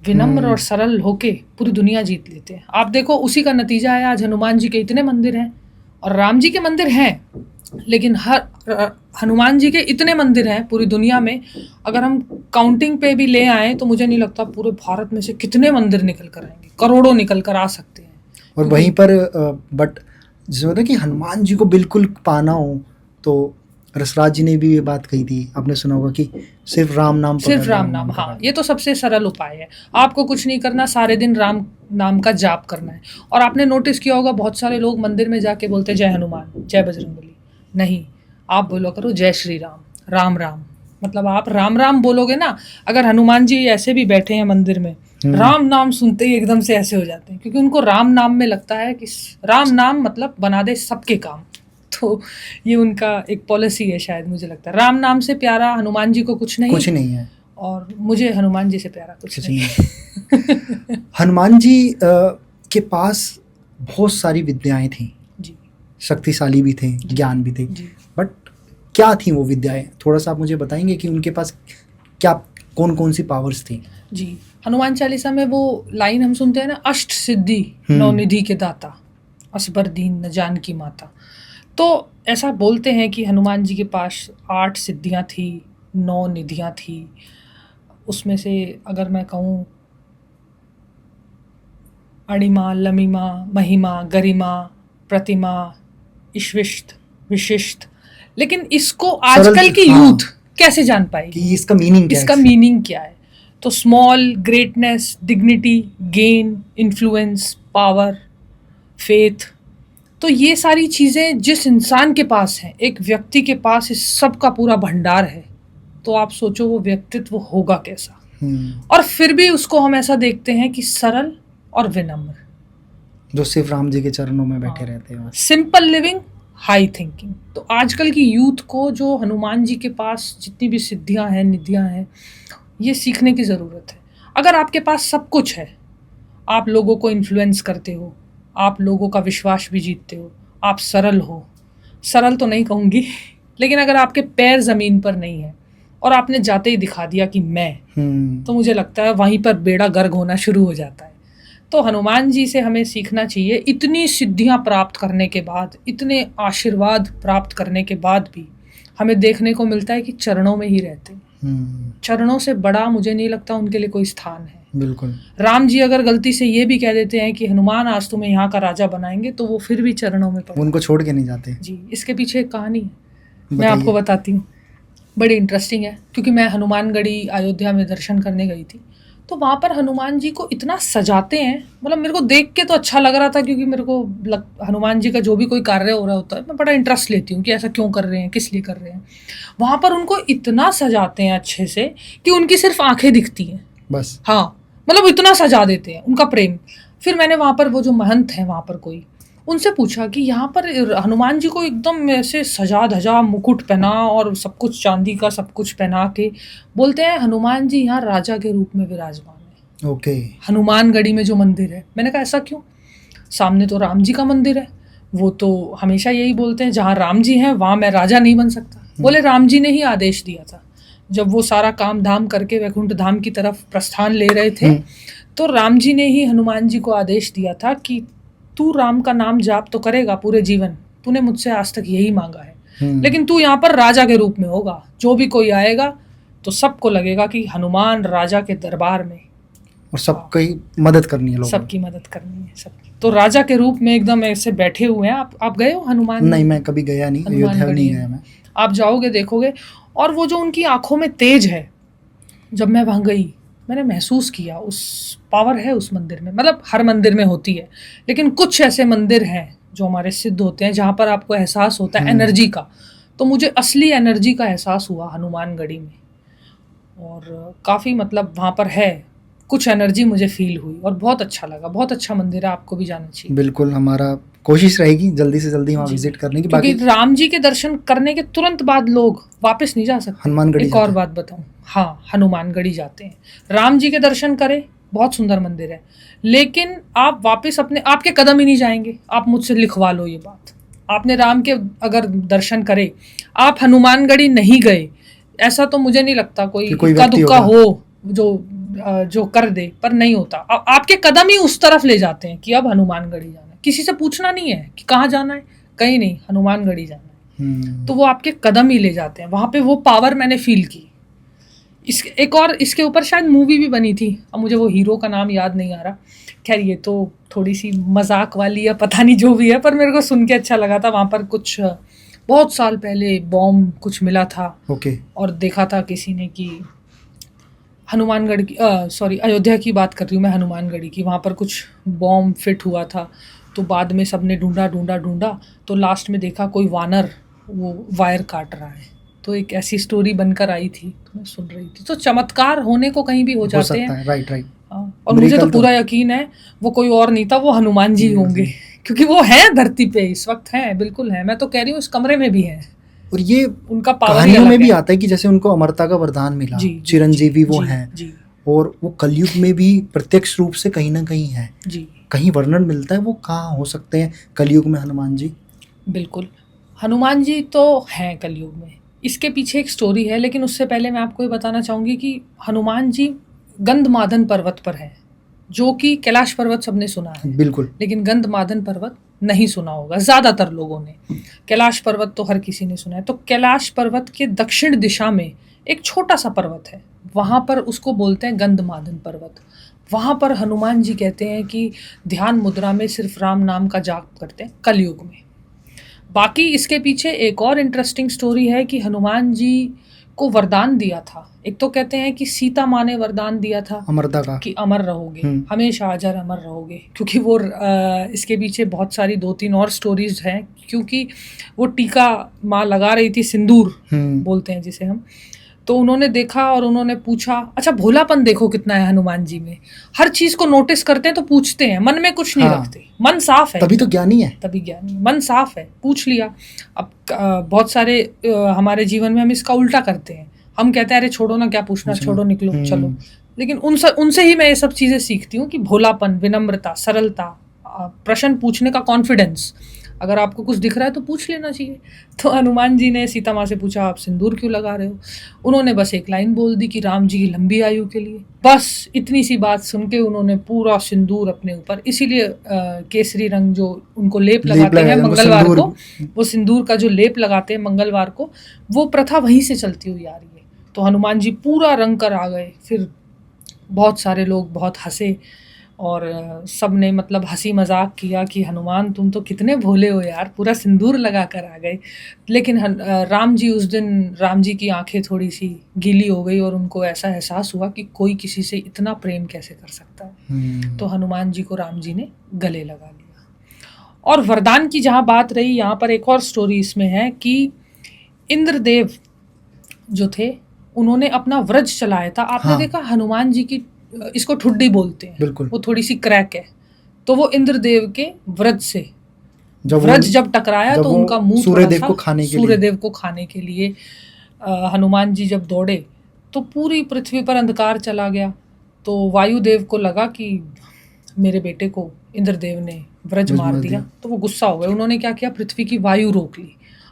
विनम्र और सरल होके पूरी दुनिया जीत लेते हैं। आप देखो उसी का नतीजा है आज हनुमान जी के इतने मंदिर हैं और राम जी के मंदिर हैं, लेकिन हनुमान जी के इतने मंदिर हैं पूरी दुनिया में, अगर हम काउंटिंग पे भी ले आए तो मुझे नहीं लगता पूरे भारत में से कितने मंदिर निकल कर आएंगे, करोड़ों निकल कर आ सकते हैं। और वहीं पर बट जैसे होता है कि हनुमान जी को बिल्कुल पाना हो तो रसराज जी ने भी ये बात कही थी, आपने सुना होगा कि सिर्फ राम नाम। हाँ, ये तो सबसे सरल उपाय है, आपको कुछ नहीं करना, सारे दिन राम नाम का जाप करना है। और आपने नोटिस किया होगा बहुत सारे लोग मंदिर में जाके बोलते जय हनुमान, जय बजरंगबली, नहीं, आप बोलो करो जय श्री राम, राम राम, मतलब आप राम राम बोलोगे ना, अगर हनुमान जी ऐसे भी बैठे हैं मंदिर में, राम नाम सुनते ही एकदम से ऐसे हो जाते हैं, क्योंकि उनको राम नाम में लगता है कि राम नाम मतलब बना दे सबके काम। तो ये उनका एक पॉलिसी है शायद, मुझे लगता है। राम नाम से प्यारा हनुमान जी को कुछ नहीं है, और मुझे हनुमान जी से प्यारा कुछ नहीं है। हनुमान जी के पास बहुत सारी विद्याएं थी जी, शक्तिशाली भी थे, ज्ञान भी थे, बट क्या थी वो विद्याएं? थोड़ा सा आप मुझे बताएंगे कि उनके पास क्या कौन कौन सी पावर्स थी? जी, हनुमान चालीसा में वो लाइन हम सुनते हैं ना, अष्ट सिद्धि नौ निधि के दाता, असबर दीन न जानकी माता। तो ऐसा बोलते हैं कि हनुमान जी के पास 8 सिद्धियां थी, 9 निधियां थी। उसमें से अगर मैं कहूँ, अणिमा, लमिमा, महिमा, गरिमा, प्रतिमा, ईश्विष्ट, विशिष्ट। लेकिन इसको आजकल की यूथ कैसे जान पाएगी कि इसका मीनिंग क्या है? इसका मीनिंग क्या है? तो small, greatness, dignity, gain, influence, power, faith. तो ये सारी चीज़ें जिस इंसान के पास हैं, एक व्यक्ति के पास इस सब का पूरा भंडार है, तो आप सोचो वो व्यक्तित्व होगा कैसा। और फिर भी उसको हम ऐसा देखते हैं कि सरल और विनम्र, जो सिर्फ राम जी के चरणों में बैठे रहते हैं। Simple living, high thinking. तो आजकल की यूथ को जो हनुमान जी के पास जितनी भी सिद्धियां हैं, निधियां हैं, ये सीखने की ज़रूरत है। अगर आपके पास सब कुछ है, आप लोगों को इन्फ्लुएंस करते हो, आप लोगों का विश्वास भी जीतते हो, आप सरल हो, सरल तो नहीं कहूँगी, लेकिन अगर आपके पैर ज़मीन पर नहीं है और आपने जाते ही दिखा दिया कि मैं, तो मुझे लगता है वहीं पर बेड़ा गर्क होना शुरू हो जाता है। तो हनुमान जी से हमें सीखना चाहिए। इतनी सिद्धियां प्राप्त करने के बाद, इतने आशीर्वाद प्राप्त करने के बाद भी हमें देखने को मिलता है कि चरणों में ही रहते। चरणों से बड़ा मुझे नहीं लगता उनके लिए कोई स्थान है। बिल्कुल। राम जी अगर गलती से ये भी कह देते हैं कि हनुमान आज तुम्हें यहाँ का राजा बनाएंगे, तो वो फिर भी चरणों में पड़े, उनको छोड़ के नहीं जाते। जी, इसके पीछे एक कहानी है, मैं आपको बताती हूँ, बड़ी इंटरेस्टिंग है। क्योंकि मैं हनुमानगढ़ी अयोध्या में दर्शन करने गई थी, तो वहाँ पर हनुमान जी को इतना सजाते हैं, मतलब मेरे को देख के तो अच्छा लग रहा था, क्योंकि मेरे को हनुमान जी का जो भी कोई कार्य हो रहा होता है, मैं बड़ा इंटरेस्ट लेती हूँ कि ऐसा क्यों कर रहे हैं, किस लिए कर रहे हैं। वहाँ पर उनको इतना सजाते हैं अच्छे से कि उनकी सिर्फ आंखें दिखती हैं बस। हाँ, मतलब इतना सजा देते हैं, उनका प्रेम। फिर मैंने वहाँ पर वो जो महंत हैं वहाँ पर कोई, उनसे पूछा कि यहाँ पर हनुमान जी को एकदम ऐसे सजा धजा, मुकुट पहना और सब कुछ चांदी का सब कुछ पहना के, बोलते हैं हनुमान जी यहाँ राजा के रूप में विराजमान है। ओके। हनुमानगढ़ी में जो मंदिर है। मैंने कहा ऐसा क्यों? सामने तो राम जी का मंदिर है, वो तो हमेशा यही बोलते हैं जहाँ राम जी हैं वहाँ मैं राजा नहीं बन सकता। बोले राम जी ने ही आदेश दिया था, जब वो सारा काम धाम करके वैकुंठ धाम की तरफ प्रस्थान ले रहे थे, तो राम जी ने ही हनुमान जी को आदेश दिया था कि तू राम का नाम जाप तो करेगा पूरे जीवन, तूने मुझसे आज तक यही मांगा है, लेकिन तू यहाँ पर राजा के रूप में होगा। जो भी कोई आएगा तो सबको लगेगा कि हनुमान राजा के दरबार में, और सबकी मदद करनी है, लोगों सबकी मदद करनी है, सब। तो राजा के रूप में एकदम ऐसे बैठे हुए हैं। आप गए हो हनुमान? नहीं, मैं कभी गया नहीं, अयोध्या नहीं गया मैं। आप जाओगे देखोगे, और वो जो उनकी आंखों में तेज है, जब मैं वहाँ गई मैंने महसूस किया, उस पावर है उस मंदिर में। मतलब हर मंदिर में होती है, लेकिन कुछ ऐसे मंदिर हैं जो हमारे सिद्ध होते हैं जहाँ पर आपको एहसास होता है एनर्जी का। तो मुझे असली एनर्जी का एहसास हुआ हनुमानगढ़ी में, और काफ़ी मतलब वहाँ पर है कुछ एनर्जी मुझे फील हुई, और बहुत अच्छा लगा। बहुत अच्छा मंदिर है, आपको भी जाना चाहिए। बिल्कुल, हमारा कोशिश रहेगी जल्दी से जल्दी वहाँ विजिट करने की। बाकी राम जी के दर्शन करने के तुरंत बाद लोग वापस नहीं जा सकते। हनुमानगढ़ी एक और बात बताऊं, हाँ, हनुमानगढ़ी जाते हैं, राम जी के दर्शन करें, बहुत सुंदर मंदिर है, लेकिन आप वापस आपके कदम ही नहीं जाएंगे। आप मुझसे लिखवा लो ये बात, आपने राम के अगर दर्शन करे, आप हनुमानगढ़ी नहीं गए, ऐसा तो मुझे नहीं लगता कोई इक्का दुक्का हो जो कर दे, पर नहीं होता। आपके कदम ही उस तरफ ले जाते हैं कि अब हनुमानगढ़ी जाना है। किसी से पूछना नहीं है कि कहाँ जाना है, कहीं नहीं, हनुमानगढ़ी जाना है। तो वो आपके कदम ही ले जाते हैं, वहाँ पे वो पावर मैंने फील की। एक और इसके ऊपर शायद मूवी भी बनी थी, अब मुझे वो हीरो का नाम याद नहीं आ रहा। खैर, ये तो थोड़ी सी मजाक वाली या पता नहीं जो भी है, पर मेरे को सुन के अच्छा लगा था। वहाँ पर कुछ बहुत साल पहले बॉम्ब कुछ मिला था। और देखा था किसी ने कि हनुमानगढ़ की, सॉरी, अयोध्या की बात कर रही हूँ मैं, हनुमानगढ़ी की, वहाँ पर कुछ बॉम्ब फिट हुआ था। तो बाद में सबने ढूंढा, तो लास्ट में देखा कोई वानर वो वायर काट रहा है। तो एक ऐसी स्टोरी बनकर आई थी, तो मैं सुन रही थी। तो चमत्कार होने को कहीं भी हो जाते हैं। Right right. और मुझे तो पूरा यकीन है वो कोई और नहीं था, वो हनुमान जी होंगे, क्योंकि वो है धरती पे इस वक्त, है बिल्कुल है। मैं तो कह रही हूँ इस कमरे में भी है। और ये उनका पावर कहानियों में भी आता है कि जैसे उनको अमरता का वरदान मिला, चिरंजीवी वो हैं, और वो कलयुग में भी प्रत्यक्ष रूप से कहीं ना कहीं है जी। कहीं वर्णन मिलता है वो कहाँ हो सकते हैं कलयुग में हनुमान जी? बिल्कुल, हनुमान जी तो हैं कलयुग में। इसके पीछे एक स्टोरी है, लेकिन उससे पहले मैं आपको ये बताना चाहूँगी कि हनुमान जी गंधमादन पर्वत पर है, जो कि कैलाश पर्वत सबने सुना है बिल्कुल, लेकिन गंधमादन पर्वत नहीं सुना होगा ज़्यादातर लोगों ने। कैलाश पर्वत तो हर किसी ने सुना है। तो कैलाश पर्वत के दक्षिण दिशा में एक छोटा सा पर्वत है, वहाँ पर उसको बोलते हैं गंधमादन पर्वत। वहाँ पर हनुमान जी कहते हैं कि ध्यान मुद्रा में सिर्फ राम नाम का जाप करते हैं कलयुग में। बाकी इसके पीछे एक और इंटरेस्टिंग स्टोरी है कि हनुमान जी को वरदान दिया था। एक तो कहते हैं कि सीता माँ ने वरदान दिया था अमरता का कि अमर रहोगे, हमेशा अजर अमर रहोगे, क्योंकि वो इसके पीछे बहुत सारी 2-3 और स्टोरीज हैं, क्योंकि वो टीका माँ लगा रही थी, सिंदूर बोलते हैं जिसे हम। तो उन्होंने देखा और उन्होंने पूछा, अच्छा भोलापन देखो कितना है हनुमान जी में, हर चीज को नोटिस करते हैं तो पूछते हैं, मन में कुछ नहीं रखते, मन साफ है, तभी तो ज्ञानी है, तभी ज्ञानी, मन साफ है, पूछ लिया। अब बहुत सारे हमारे जीवन में हम इसका उल्टा करते हैं, हम कहते हैं अरे छोड़ो ना, क्या पूछना, छोड़ो निकलो चलो। लेकिन उनसे ही मैं ये सब चीजें सीखती हूँ कि भोलापन, विनम्रता, सरलता, प्रश्न पूछने का कॉन्फिडेंस, अगर आपको कुछ दिख रहा है तो पूछ लेना चाहिए। तो हनुमान जी ने सीता माँ से पूछा आप सिंदूर क्यों लगा रहे हो? उन्होंने बस एक लाइन बोल दी कि राम जी की लंबी आयु के लिए। बस इतनी सी बात सुन के उन्होंने पूरा सिंदूर अपने ऊपर, इसीलिए केसरी रंग जो उनको लेप लगाते हैं मंगलवार को, वो सिंदूर का जो लेप लगाते हैं मंगलवार को, वो प्रथा वहीं से चलती हुई आ रही है। तो हनुमान जी पूरा रंग कर आ गए। फिर बहुत सारे लोग बहुत हंसे और सब ने मतलब हंसी मजाक किया कि हनुमान तुम तो कितने भोले हो यार, पूरा सिंदूर लगा कर आ गए। लेकिन राम जी उस दिन, राम जी की आंखें थोड़ी सी गीली हो गई और उनको ऐसा एहसास हुआ कि कोई किसी से इतना प्रेम कैसे कर सकता है। तो हनुमान जी को राम जी ने गले लगा लिया। और वरदान की जहाँ बात रही, यहाँ पर एक और स्टोरी इसमें है कि इंद्रदेव जो थे उन्होंने अपना व्रज चलाया था। आपने देखा हनुमान जी की, इसको ठुड्डी बोलते हैं, बिल्कुल, वो थोड़ी सी क्रैक है, तो वो इंद्रदेव के व्रज से व्रज जब टकराया तो उनका मुंह सूर्यदेव को खाने के लिए हनुमान जी जब दौड़े तो पूरी पृथ्वी पर अंधकार चला गया। तो वायुदेव को लगा कि मेरे बेटे को इंद्रदेव ने व्रज मार दिया, तो वो गुस्सा हो गए। उन्होंने क्या किया, पृथ्वी की वायु रोक ली।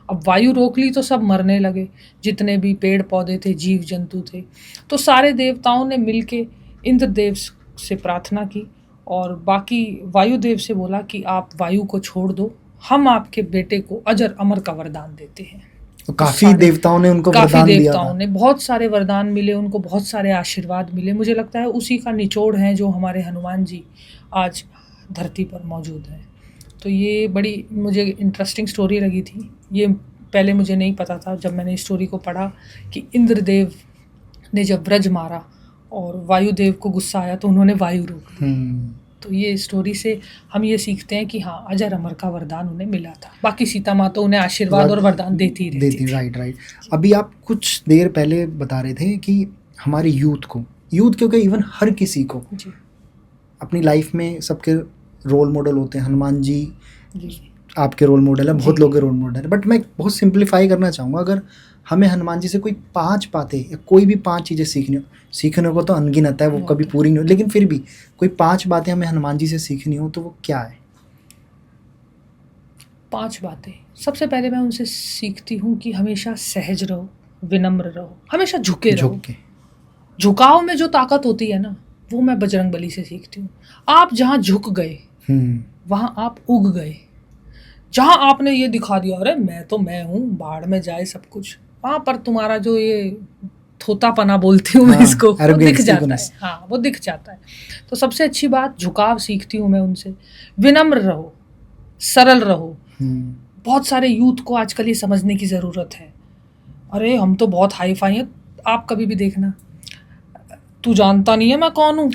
अब वायु रोक ली तो सब मरने लगे, जितने भी पेड़ पौधे थे, जीव जंतु थे। तो सारे देवताओं ने मिलके इंद्रदेव से प्रार्थना की और बाकी वायुदेव से बोला कि आप वायु को छोड़ दो, हम आपके बेटे को अजर अमर का वरदान देते हैं। तो काफी देवताओं ने उनको वरदान दिया, देवताओं ने बहुत सारे वरदान मिले उनको, बहुत सारे आशीर्वाद मिले। मुझे लगता है उसी का निचोड़ है जो हमारे हनुमान जी आज धरती पर मौजूद हैं। तो ये बड़ी मुझे इंटरेस्टिंग स्टोरी लगी थी। ये पहले मुझे नहीं पता था, जब मैंने इस स्टोरी को पढ़ा कि इंद्रदेव ने जब व्रज मारा और वायुदेव को गुस्सा आया तो उन्होंने वायु रोक दी। तो ये स्टोरी से हम ये सीखते हैं कि हाँ, अजर अमर का वरदान उन्हें मिला था। बाकी सीता माँ तो उन्हें आशीर्वाद और वरदान देती रहती थी। राइट। अभी आप कुछ देर पहले बता रहे थे कि हमारे यूथ क्योंकि इवन हर किसी को अपनी लाइफ में सबके रोल मॉडल होते हैं। हनुमान जी आपके रोल मॉडल है, बहुत लोग के रोल मॉडल है, बट मैं बहुत सिंप्लीफाई करना चाहूँगा। अगर हमें हनुमान जी से कोई 5 बातें या कोई भी 5 चीज़ें सीखने को तो अनगिनत है, वो कभी पूरी नहीं हो, लेकिन फिर भी कोई 5 बातें हमें हनुमान जी से सीखनी हो तो वो क्या है? 5 बातें। सबसे पहले मैं उनसे सीखती हूँ कि हमेशा सहज रहो, विनम्र रहो, हमेशा झुके रहो। झुकाव में जो ताकत होती है ना, वो मैं बजरंगबली से सीखती हूँ। आप जहाँ झुक गए वहाँ आप उग गए। जहाँ आपने ये दिखा दिया अरे मैं हूँ, बाढ़ में जाए सब कुछ, वहाँ पर तुम्हारा जो ये थोतापना बोलती हूँ मैं इसको, वो दिख जाता है। हाँ, वो दिख जाता है। तो सबसे अच्छी बात झुकाव सीखती हूँ मैं उनसे। विनम्र रहो, सरल रहो। बहुत सारे यूथ को आजकल ये समझने की ज़रूरत है, अरे हम तो बहुत हाई फाई हैं। आप कभी भी देखना, तू जानता नहीं है मैं कौन हूँ,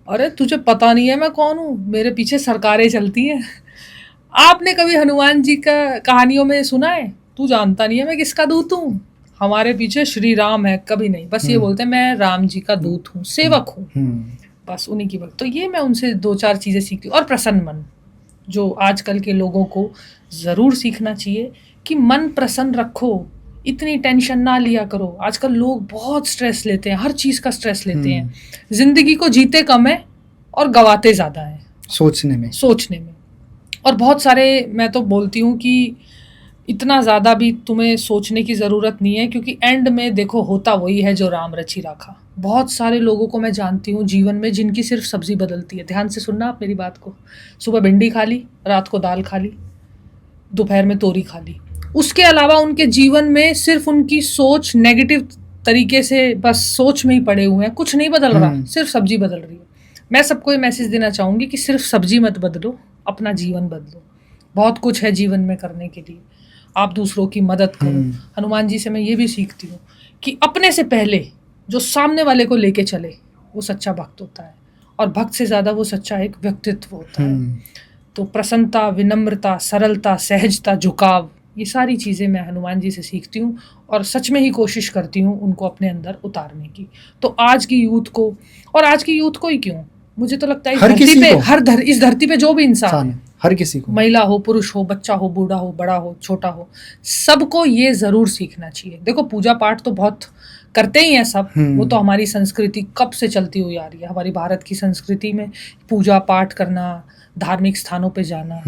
अरे तुझे पता नहीं है मैं कौन हूँ, मेरे पीछे सरकारें चलती हैं। आपने कभी हनुमान जी का कहानियों में सुना है, तू जानता नहीं है मैं किसका दूत हूँ? हमारे पीछे श्री राम है, कभी नहीं। बस ये बोलते हैं मैं राम जी का दूत हूँ, सेवक हूँ, बस उन्हीं की भक्त। तो ये मैं उनसे 2-4 चीज़ें सीखती हूँ। और प्रसन्न मन, जो आजकल के लोगों को ज़रूर सीखना चाहिए कि मन प्रसन्न रखो, इतनी टेंशन ना लिया करो। आजकल लोग बहुत स्ट्रेस लेते हैं, हर चीज़ का स्ट्रेस लेते हैं। जिंदगी को जीते कम है और गवाते ज़्यादा हैं सोचने में। और बहुत सारे, मैं तो बोलती हूँ कि इतना ज़्यादा भी तुम्हें सोचने की ज़रूरत नहीं है, क्योंकि एंड में देखो होता वही है जो राम रची राखा। बहुत सारे लोगों को मैं जानती हूँ जीवन में जिनकी सिर्फ सब्जी बदलती है। ध्यान से सुनना आप मेरी बात को। सुबह भिंडी खा ली, रात को दाल खा ली, दोपहर में तोरी खा ली। उसके अलावा उनके जीवन में सिर्फ उनकी सोच नेगेटिव तरीके से बस सोच में ही पड़े हुए हैं, कुछ नहीं बदल रहा, सिर्फ सब्जी बदल रही है। मैं सबको ये मैसेज देना चाहूँगी कि सिर्फ सब्जी मत बदलो, अपना जीवन बदलो। बहुत कुछ है जीवन में करने के लिए, आप दूसरों की मदद करो। हनुमान जी से मैं ये भी सीखती हूँ कि अपने से पहले जो सामने वाले को लेके चले वो सच्चा भक्त होता है, और भक्त से ज़्यादा वो सच्चा एक व्यक्तित्व होता है। तो प्रसन्नता, विनम्रता, सरलता, सहजता, झुकाव, ये सारी चीज़ें मैं हनुमान जी से सीखती हूँ और सच में ही कोशिश करती हूँ उनको अपने अंदर उतारने की। तो आज की यूथ को, और आज की यूथ को ही क्यों, मुझे तो लगता है इस धरती पे जो भी इंसान है, हर किसी को, महिला हो, पुरुष हो, बच्चा हो, बूढ़ा हो, बड़ा हो, छोटा हो, सबको ये ज़रूर सीखना चाहिए। देखो पूजा पाठ तो बहुत करते ही हैं सब, वो तो हमारी संस्कृति कब से चलती हुई आ रही है। हमारी भारत की संस्कृति में पूजा पाठ करना, धार्मिक स्थानों पे जाना,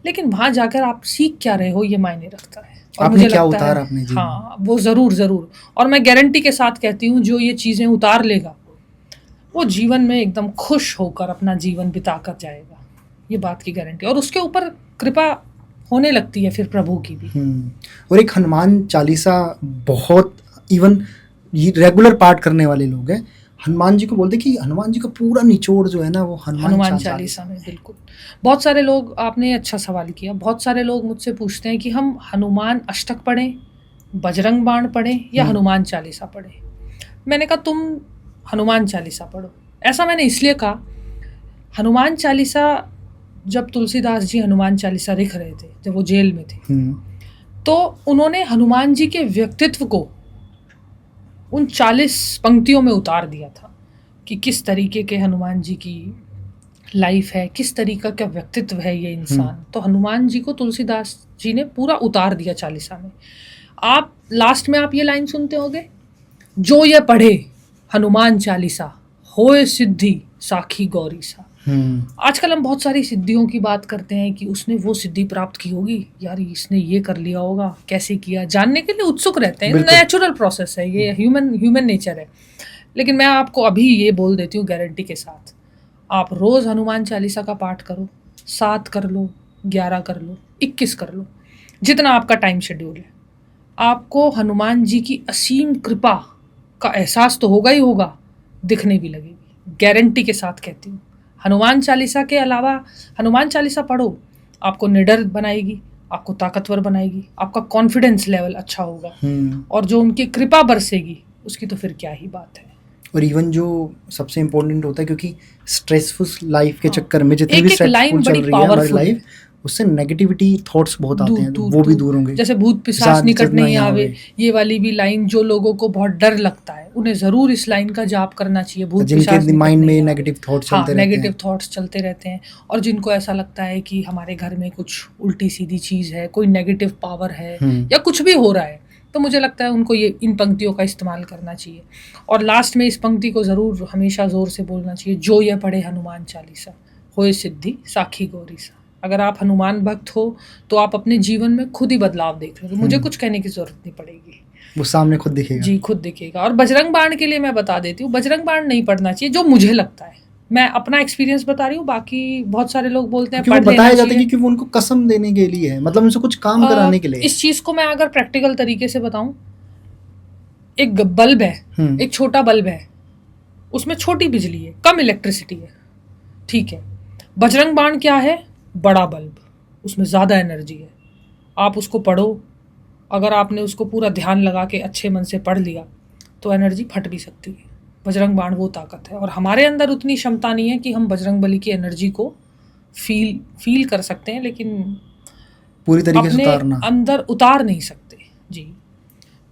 लेकिन वहां जाकर आप सीख क्या रहे हो ये मायने रखता है। और आपने क्या उतारा अपने जीवन? हाँ, वो जरूर। और मैं गारंटी के साथ कहती हूँ जो ये चीजें उतार लेगा वो जीवन में एकदम खुश होकर अपना जीवन बिता कर जाएगा, ये बात की गारंटी। और उसके ऊपर कृपा होने लगती है फिर प्रभु की भी। और एक हनुमान चालीसा बहुत इवन रेगुलर पाठ करने वाले लोग हैं, हनुमान जी को बोलते हैं कि हनुमान जी का पूरा निचोड़ जो है ना वो हनुमान चालीसा में। बिल्कुल, बहुत सारे लोग, आपने अच्छा सवाल किया, बहुत सारे लोग मुझसे पूछते हैं कि हम हनुमान अष्टक पढ़ें, बजरंग बाण पढ़ें या हनुमान चालीसा पढ़ें। मैंने कहा तुम हनुमान चालीसा पढ़ो। ऐसा मैंने इसलिए कहा, हनुमान चालीसा जब तुलसीदास जी हनुमान चालीसा लिख रहे थे, जब वो जेल में थे, तो उन्होंने हनुमान जी के व्यक्तित्व को उन 40 पंक्तियों में उतार दिया था कि किस तरीके के हनुमान जी की लाइफ है, किस तरीका का व्यक्तित्व है ये इंसान। तो हनुमान जी को तुलसीदास जी ने पूरा उतार दिया चालीसा में। आप लास्ट में आप ये लाइन सुनते होंगे, जो ये पढ़े हनुमान चालीसा होए सिद्धि साखी गौरी सा। आजकल हम बहुत सारी सिद्धियों की बात करते हैं कि उसने वो सिद्धि प्राप्त की होगी, यार इसने ये कर लिया होगा, कैसे किया, जानने के लिए उत्सुक रहते हैं। नेचुरल प्रोसेस है ये, ह्यूमन नेचर है। लेकिन मैं आपको अभी ये बोल देती हूँ गारंटी के साथ, आप रोज़ हनुमान चालीसा का पाठ करो, 7 कर लो, 11 कर लो, 21 कर लो, जितना आपका टाइम शेड्यूल है, आपको हनुमान जी की असीम कृपा का एहसास तो होगा ही होगा, दिखने भी लगेगी, गारंटी के साथ कहती हूँ। हनुमान चालीसा के अलावा हनुमान चालीसा पढ़ो, आपको निडर बनाएगी, आपको ताकतवर बनाएगी, आपका कॉन्फिडेंस लेवल अच्छा होगा, और जो उनकी कृपा बरसेगी उसकी तो फिर क्या ही बात है। और इवन जो सबसे इम्पोर्टेंट होता है, क्योंकि स्ट्रेसफुल लाइफ के चक्कर में जितनी भी स्ट्रेसफुल चल रही है हमारी लाइफ, उससे नेगेटिविटी थॉट्स बहुत आते हैं, वो भी दूर होंगे। जैसे भूत पिशाच निकट नहीं आवे, ये वाली भी लाइन, जो लोगों को बहुत डर लगता है उन्हें जरूर इस लाइन का जाप करना चाहिए। भूत पिशाच जिनके माइंड में नेगेटिव थॉट्स चलते रहते हैं, नेगेटिव थॉट्स चलते रहते हैं, और जिनको ऐसा लगता है कि हमारे घर में कुछ उल्टी सीधी चीज है, कोई नेगेटिव पावर है या कुछ भी हो रहा है, तो मुझे लगता है उनको ये इन पंक्तियों का इस्तेमाल करना चाहिए। और लास्ट में इस पंक्ति को ज़रूर हमेशा ज़ोर से बोलना चाहिए, जो ये पढ़े हनुमान चालीसा होए सिद्धि साखी गौरी सा। अगर आप हनुमान भक्त हो तो आप अपने जीवन में खुद ही बदलाव देख रहे हो, तो मुझे कुछ कहने की ज़रूरत नहीं पड़ेगी, वो सामने खुद दिखेगा। जी, खुद दिखेगा। और बजरंग बाण के लिए मैं बता देती हूँ, बजरंग बाण नहीं पढ़ना चाहिए, जो मुझे लगता है, मैं अपना एक्सपीरियंस बता रही हूँ। बाकी बहुत सारे लोग बोलते हैं बताया जाता है कि वो उनको कसम देने के लिए है, मतलब उनसे कुछ काम कराने के लिए। इस चीज को मैं अगर प्रैक्टिकल तरीके से बताऊं, एक बल्ब है, एक छोटा बल्ब है, उसमें छोटी बिजली है, कम इलेक्ट्रिसिटी है, ठीक है। बजरंग बाण क्या है, बड़ा बल्ब, उसमें ज्यादा एनर्जी है। आप उसको पढ़ो, अगर आपने उसको पूरा ध्यान लगा के अच्छे मन से पढ़ लिया तो एनर्जी फट भी सकती है। बजरंग बाण वो ताकत है, और हमारे अंदर उतनी क्षमता नहीं है कि हम बजरंग बली की एनर्जी को फील कर सकते हैं, लेकिन पूरी तरीके से अंदर उतार नहीं सकते। जी,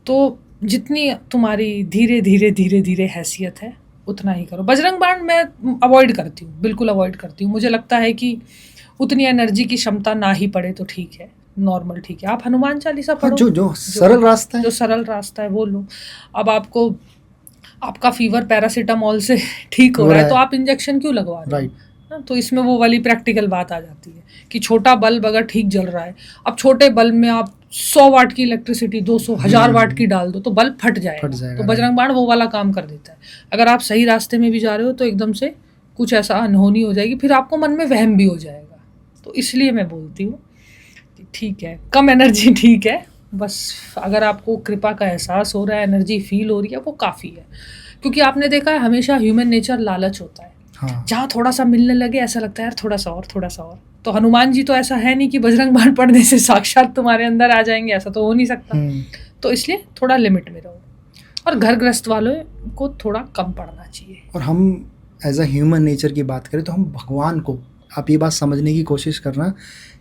तो जितनी तुम्हारी धीरे धीरे धीरे धीरे हैसियत है उतना ही करो। बजरंग बाण मैं अवॉइड करती हूँ, बिल्कुल अवॉइड करती हूँ। मुझे लगता है कि उतनी एनर्जी की क्षमता ना ही पड़े तो ठीक है, नॉर्मल ठीक है। आप हनुमान चालीसा पढ़ो, जो सरल रास्ता है, जो सरल रास्ता है वो लो। अब आपको आपका फीवर पैरासीटामोल से ठीक हो रहा है तो आप इंजेक्शन क्यों लगवा रहे हो? ना, तो इसमें वो वाली प्रैक्टिकल बात आ जाती है कि छोटा बल्ब अगर ठीक जल रहा है, अब छोटे बल्ब में आप 100 वाट की इलेक्ट्रिसिटी 200 1000 वाट की डाल दो तो बल्ब फट जाएगा। तो बजरंग बाण वो वाला काम कर देता है। अगर आप सही रास्ते में भी जा रहे हो तो एकदम से कुछ ऐसा अनहोनी हो जाएगी, फिर आपको मन में वहम भी हो जाएगा। तो इसलिए मैं बोलती हूँ कि ठीक है, कम एनर्जी ठीक है, बस अगर आपको कृपा का एहसास हो रहा है, एनर्जी फील हो रही है, वो काफ़ी है। क्योंकि आपने देखा है हमेशा ह्यूमन नेचर लालच होता है। हाँ। जहाँ थोड़ा सा मिलने लगे ऐसा लगता है यार थोड़ा सा और, थोड़ा सा और। तो हनुमान जी तो ऐसा है नहीं कि बजरंग बाण पढ़ने से साक्षात तुम्हारे अंदर आ जाएंगे, ऐसा तो हो नहीं सकता। तो इसलिए थोड़ा लिमिट में रहो, और घर गृहस्थ वालों को थोड़ा कम पढ़ना चाहिए। और हम एज अ ह्यूमन नेचर की बात करें तो हम भगवान को, आप ये बात समझने की कोशिश करना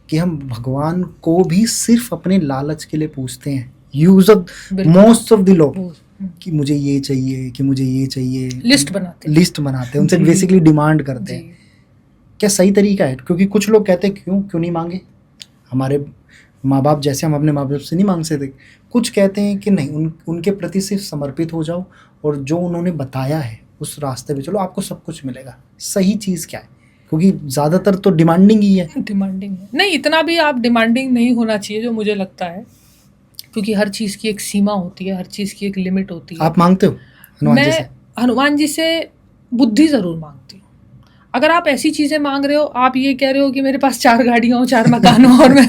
कि हम भगवान को भी सिर्फ अपने लालच के लिए पूछते हैं। Use of most of the लोग कि मुझे ये चाहिए, कि मुझे ये चाहिए, लिस्ट बनाते हैं उनसे बेसिकली डिमांड करते हैं। क्या सही तरीका है? क्योंकि कुछ लोग कहते हैं क्यों नहीं मांगे, हमारे माँ बाप जैसे हम अपने माँ बाप से नहीं मांग सकते। कुछ कहते हैं कि नहीं, उनके प्रति सिर्फ समर्पित हो जाओ और जो उन्होंने बताया है उस रास्ते पे चलो, आपको सब कुछ मिलेगा। सही चीज़ क्या है? क्योंकि ज़्यादातर तो डिमांडिंग ही है। डिमांडिंग नहीं, इतना भी आप डिमांडिंग नहीं होना चाहिए जो मुझे लगता है, क्योंकि हर चीज़ की एक सीमा होती है, हर चीज़ की एक लिमिट होती है। आप मांगते हो हनुमान जी से? हनुमान जी से बुद्धि ज़रूर मांगती हूँ। अगर आप ऐसी चीज़ें मांग रहे हो, आप ये कह रहे हो कि मेरे पास 4 गाड़ियाँ हो, 4 मकान हो और मैं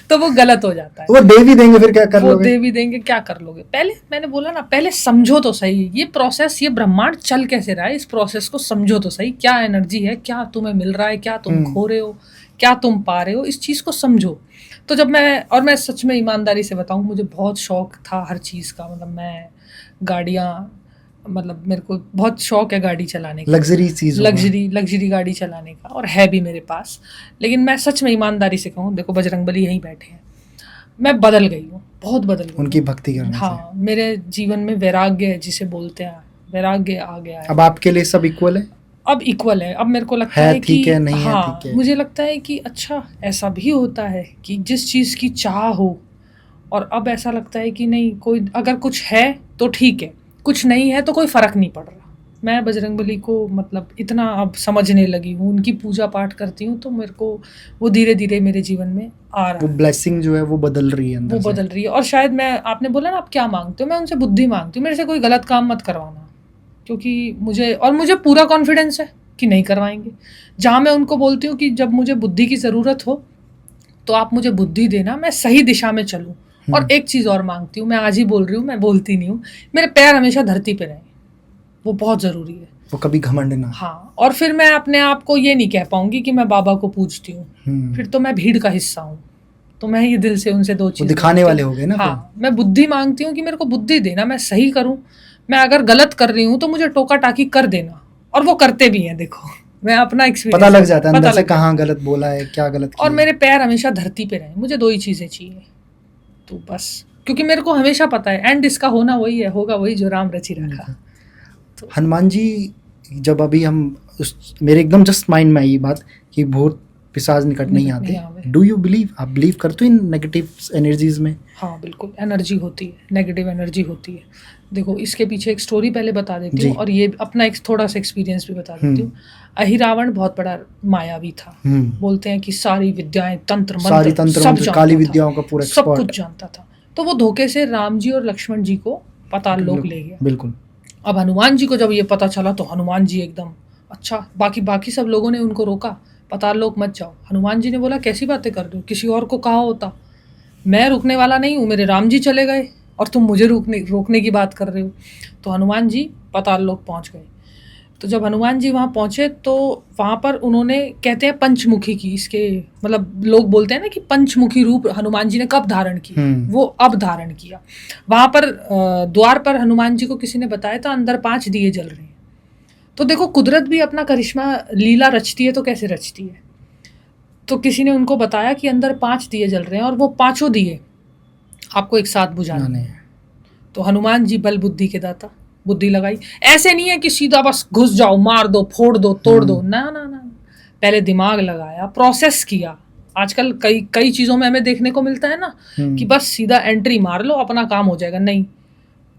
तो वो गलत हो जाता है। वो दे भी देंगे, फिर क्या कर लोगे? वो दे भी देंगे, क्या कर लोगे? पहले मैंने बोला ना, पहले समझो तो सही ये प्रोसेस, ये ब्रह्मांड चल कैसे रहा है, इस प्रोसेस को समझो तो सही। क्या एनर्जी है, क्या तुम्हें मिल रहा है, क्या तुम खो रहे हो, क्या तुम पा रहे हो, इस चीज़ को समझो। तो जब मैं सच में ईमानदारी से बताऊं, मुझे बहुत शौक था हर चीज़ का। मतलब मैं गाड़ियाँ, मतलब मेरे को बहुत शौक है गाड़ी चलाने का, लग्जरी गाड़ी चलाने का, और है भी मेरे पास। लेकिन मैं सच में ईमानदारी से कहूँ, देखो बजरंगबली यहीं बैठे हैं, मैं बदल गई हूँ, बहुत बदल गई उनकी भक्ति करने से। हाँ, मेरे जीवन में वैराग्य जिसे बोलते हैं, वैराग्य आ गया है। अब आपके लिए सब इक्वल है? अब इक्वल है। अब मेरे को लगता है कि ठीक है, नहीं हाँ, है ठीक है। मुझे लगता है कि अच्छा ऐसा भी होता है कि जिस चीज़ की चाह हो, और अब ऐसा लगता है कि नहीं, कोई अगर कुछ है तो ठीक है, कुछ नहीं है तो कोई फ़र्क नहीं पड़ रहा। मैं बजरंगबली को मतलब इतना अब समझने लगी हूँ, उनकी पूजा पाठ करती हूँ, तो मेरे को वो धीरे धीरे मेरे जीवन में आ रहा है। वो ब्लेसिंग जो है वो बदल रही है अंदर से। बदल रही है। और शायद मैं, आपने बोला ना आप क्या मांगते हो, मैं उनसे बुद्धि मांगती हूँ। मेरे से कोई गलत काम मत करवाना, क्योंकि मुझे पूरा कॉन्फिडेंस है कि नहीं करवाएंगे। जहाँ मैं उनको बोलती हूँ कि जब मुझे बुद्धि की ज़रूरत हो तो आप मुझे बुद्धि देना, मैं सही दिशा में चलूँ। और एक चीज़ और मांगती हूँ, मैं आज ही बोल रही हूँ, मैं बोलती नहीं हूँ, मेरे पैर हमेशा धरती पे रहें, वो बहुत ज़रूरी है। वो कभी घमंड ना। हाँ, और फिर मैं अपने आप को ये नहीं कह पाऊंगी कि मैं बाबा को पूजती हूँ, फिर तो मैं भीड़ का हिस्सा हूँ। तो मैं ये दिल से उनसे 2 चीज़ दिखाने वाले हो गए ना। हाँ, मैं बुद्धि मांगती हूँ कि मेरे को बुद्धि देना, मैं सही करूँ। मैं अगर गलत कर रही हूँ तो मुझे टोका टाकी कर देना, और वो करते भी हैं। देखो, मैं अपना एक्सपीरियंस, पता लग जाता है अंदर से कहाँ गलत बोला है, क्या गलत किया। और मेरे पैर हमेशा धरती पे रहे, मुझे 2 ही चीज़ें चाहिए। तो बस, क्योंकि मेरे को हमेशा पता है एंड इसका होना वही है, होगा वही जो राम रची रखा। तो हनुमान जी, जब अभी हम मेरे एकदम जस्ट माइंड में आई बात कि भूत पिशाच निकट नहीं आते। डू यू बिलीव, आप बिलीव करते हो इन नेगेटिव एनर्जीज में? हाँ बिल्कुल, एनर्जी होती है, नेगेटिव एनर्जी होती है। देखो, इसके पीछे एक स्टोरी पहले बता देती हूँ, और ये अपना एक थोड़ा सा एक्सपीरियंस भी बता देती हूँ। अहिरावण बहुत बड़ा मायावी था। बोलते हैं कि सारी विद्याएं, तंत्र मंत्र, काली विद्याओं का पूरा सब कुछ जानता था। तो वो धोखे से राम जी और लक्ष्मण जी को पाताल लोक ले गया। बिल्कुल। अब हनुमान जी को जब ये पता चला तो हनुमान जी एकदम, अच्छा, बाकी सब लोगों ने उनको रोका, पाताल लोक मत जाओ। हनुमान जी ने बोला कैसी बातें कर रहे हो, किसी और को कहा होता, मैं रुकने वाला नहीं हूँ, मेरे राम जी चले गए और तुम मुझे रोकने की बात कर रहे हो। तो हनुमान जी पाताल लोक पहुँच गए। तो जब हनुमान जी वहाँ पहुँचे तो वहाँ पर उन्होंने, कहते हैं पंचमुखी की, इसके मतलब लोग बोलते हैं ना कि पंचमुखी रूप हनुमान जी ने कब धारण किया, वो अब धारण किया। वहाँ पर द्वार पर हनुमान जी को किसी ने बताया था अंदर 5 दिए जल रहे हैं। तो देखो, कुदरत भी अपना करिश्मा लीला रचती है तो कैसे रचती है। तो किसी ने उनको बताया कि अंदर 5 दिए जल रहे हैं, और वो 5 दिए आपको एक साथ बुझाने हैं। तो हनुमान जी बल बुद्धि के दाता, बुद्धि लगाई। ऐसे नहीं है कि सीधा बस घुस जाओ, मार दो, फोड़ दो, तोड़ दो, ना ना ना, पहले दिमाग लगाया, प्रोसेस किया। आजकल कई चीजों में हमें देखने को मिलता है ना कि बस सीधा एंट्री मार लो, अपना काम हो जाएगा। नहीं,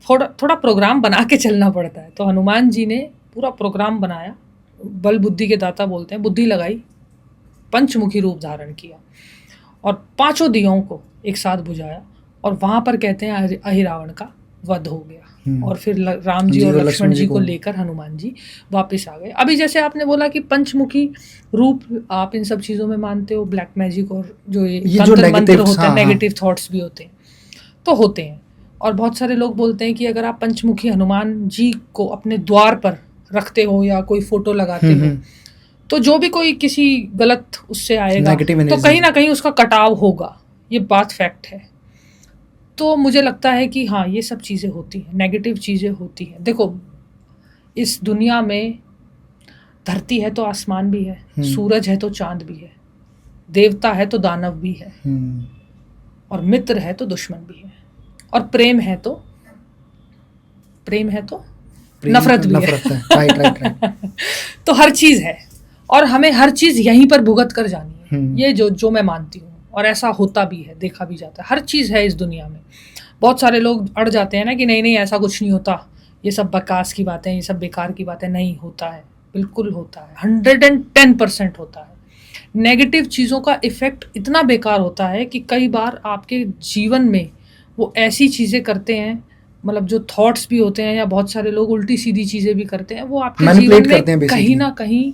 थोड़ा प्रोग्राम बना के चलना पड़ता है। तो हनुमान जी ने पूरा प्रोग्राम बनाया, बल बुद्धि के दाता बोलते हैं, बुद्धि लगाई, पंचमुखी रूप धारण किया और 5 दियों को एक साथ बुझाया। और वहां पर कहते हैं अहिरावण का वध हो गया। और फिर राम जी और लक्ष्मण जी को लेकर हनुमान जी वापस आ गए। अभी जैसे आपने बोला कि पंचमुखी रूप आप इन सब चीजों में मानते हो, ब्लैक मैजिक और जो ये तंत्र मंत्र होते हैं, नेगेटिव थॉट्स भी होते हैं, तो होते हैं। और बहुत सारे लोग बोलते हैं कि अगर आप पंचमुखी हनुमान जी को अपने द्वार पर रखते हो या कोई फोटो लगाते हो, तो जो भी कोई किसी गलत उससे आएगा तो कहीं ना कहीं उसका कटाव होगा। ये बात फैक्ट है। तो मुझे लगता है कि हाँ, ये सब चीज़ें होती हैं, नेगेटिव चीज़ें होती हैं। देखो, इस दुनिया में धरती है तो आसमान भी है, सूरज है तो चांद भी है, देवता है तो दानव भी है, और मित्र है तो दुश्मन भी है, और प्रेम है तो नफरत भी है। राइट। तो हर चीज़ है और हमें हर चीज़ यहीं पर भुगत कर जानी है। ये जो मैं मानती हूँ, और ऐसा होता भी है, देखा भी जाता है। हर चीज़ है इस दुनिया में। बहुत सारे लोग अड़ जाते हैं ना कि नहीं ऐसा कुछ नहीं होता, ये सब बकवास की बातें, ये सब बेकार की बातें। नहीं, होता है, बिल्कुल होता है, 110% होता है। नेगेटिव चीज़ों का इफ़ेक्ट इतना बेकार होता है कि कई बार आपके जीवन में वो ऐसी चीज़ें करते हैं, मतलब जो थॉट्स भी होते हैं, या बहुत सारे लोग उल्टी सीधी चीज़ें भी करते हैं, वो आपके जीवन में कहीं ना कहीं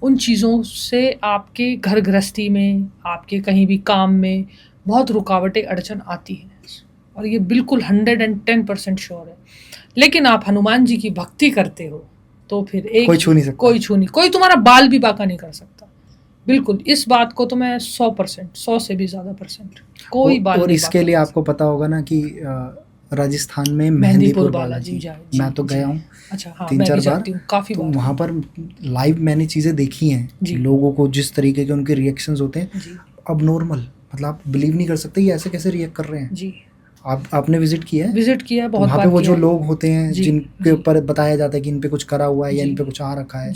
उन चीज़ों से आपके घर गृहस्थी में, आपके कहीं भी काम में बहुत रुकावटें अड़चन आती हैं। और ये बिल्कुल 110% श्योर है। लेकिन आप हनुमान जी की भक्ति करते हो तो फिर कोई छू नहीं सकता, कोई तुम्हारा बाल भी बांका नहीं कर सकता। बिल्कुल, इस बात को तो मैं 100%, 100 से भी ज़्यादा परसेंट, कोई बाल। और इसके लिए आपको पता होगा ना कि राजस्थान में मेहंदीपुर बालाजी, मैं तो गया हूँ। अच्छा, हाँ, 3-4 बार, काफ़ी तो वहाँ पर लाइव मैंने चीज़ें देखी हैं, लोगों को जिस तरीके के उनके रिएक्शंस होते हैं, अब नॉर्मल, मतलब आप बिलीव नहीं कर सकते ये ऐसे कैसे रिएक्ट कर रहे हैं जी। आपने विजिट किया है? विजिट किया है, बहुत वहाँ पे वो जो लोग होते हैं जिनके ऊपर बताया जाता है कि इन पे कुछ करा हुआ है या इन पे कुछ आ रखा है,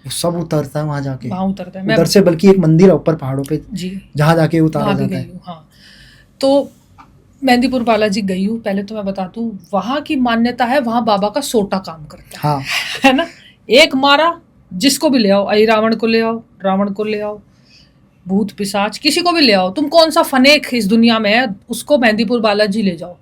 वो सब उतरता है वहाँ जाके, उतरता है उधर से, बल्कि एक मंदिर है ऊपर पहाड़ों पे जहाँ जाके उतारा जाता है। हाँ, तो मेहंदीपुर बालाजी गई हूँ। पहले तो मैं बता दूँ, वहाँ की मान्यता है, वहाँ बाबा का सोटा काम करता है। हाँ। है ना, एक मारा, जिसको भी ले आओ, अहिरावण को ले आओ, रावण को ले आओ, भूत पिशाच किसी को भी ले आओ, तुम कौन सा फनेक इस दुनिया में है, उसको मेहंदीपुर बालाजी ले जाओ।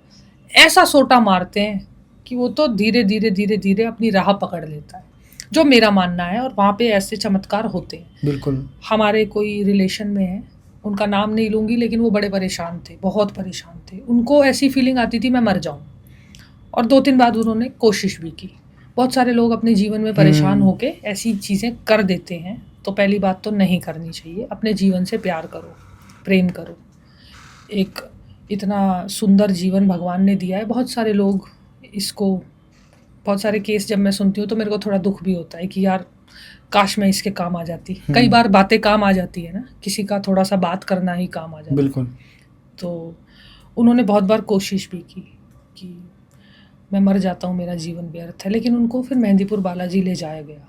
ऐसा सोटा मारते हैं कि वो तो धीरे धीरे धीरे धीरे अपनी राह पकड़ लेता है, जो मेरा मानना है। और वहाँ पे ऐसे चमत्कार होते हैं। बिल्कुल। हमारे कोई रिलेशन में है, उनका नाम नहीं लूँगी, लेकिन वो बड़े परेशान थे, बहुत परेशान थे। उनको ऐसी फीलिंग आती थी मैं मर जाऊँ, और 2-3 बार उन्होंने कोशिश भी की। बहुत सारे लोग अपने जीवन में परेशान होके ऐसी चीज़ें कर देते हैं। तो पहली बात तो नहीं करनी चाहिए। अपने जीवन से प्यार करो, प्रेम करो। एक इतना सुंदर जीवन भगवान ने दिया है। बहुत सारे लोग इसको, बहुत सारे केस जब मैं सुनती हूँ तो मेरे को थोड़ा दुख भी होता है कि यार काश मैं इसके काम आ जाती। कई बार बातें काम आ जाती है ना, किसी का थोड़ा सा बात करना ही काम आ जाता है। बिल्कुल। तो उन्होंने बहुत बार कोशिश भी की कि मैं मर जाता हूँ, मेरा जीवन व्यर्थ है, लेकिन उनको फिर मेहंदीपुर बालाजी ले जाया गया।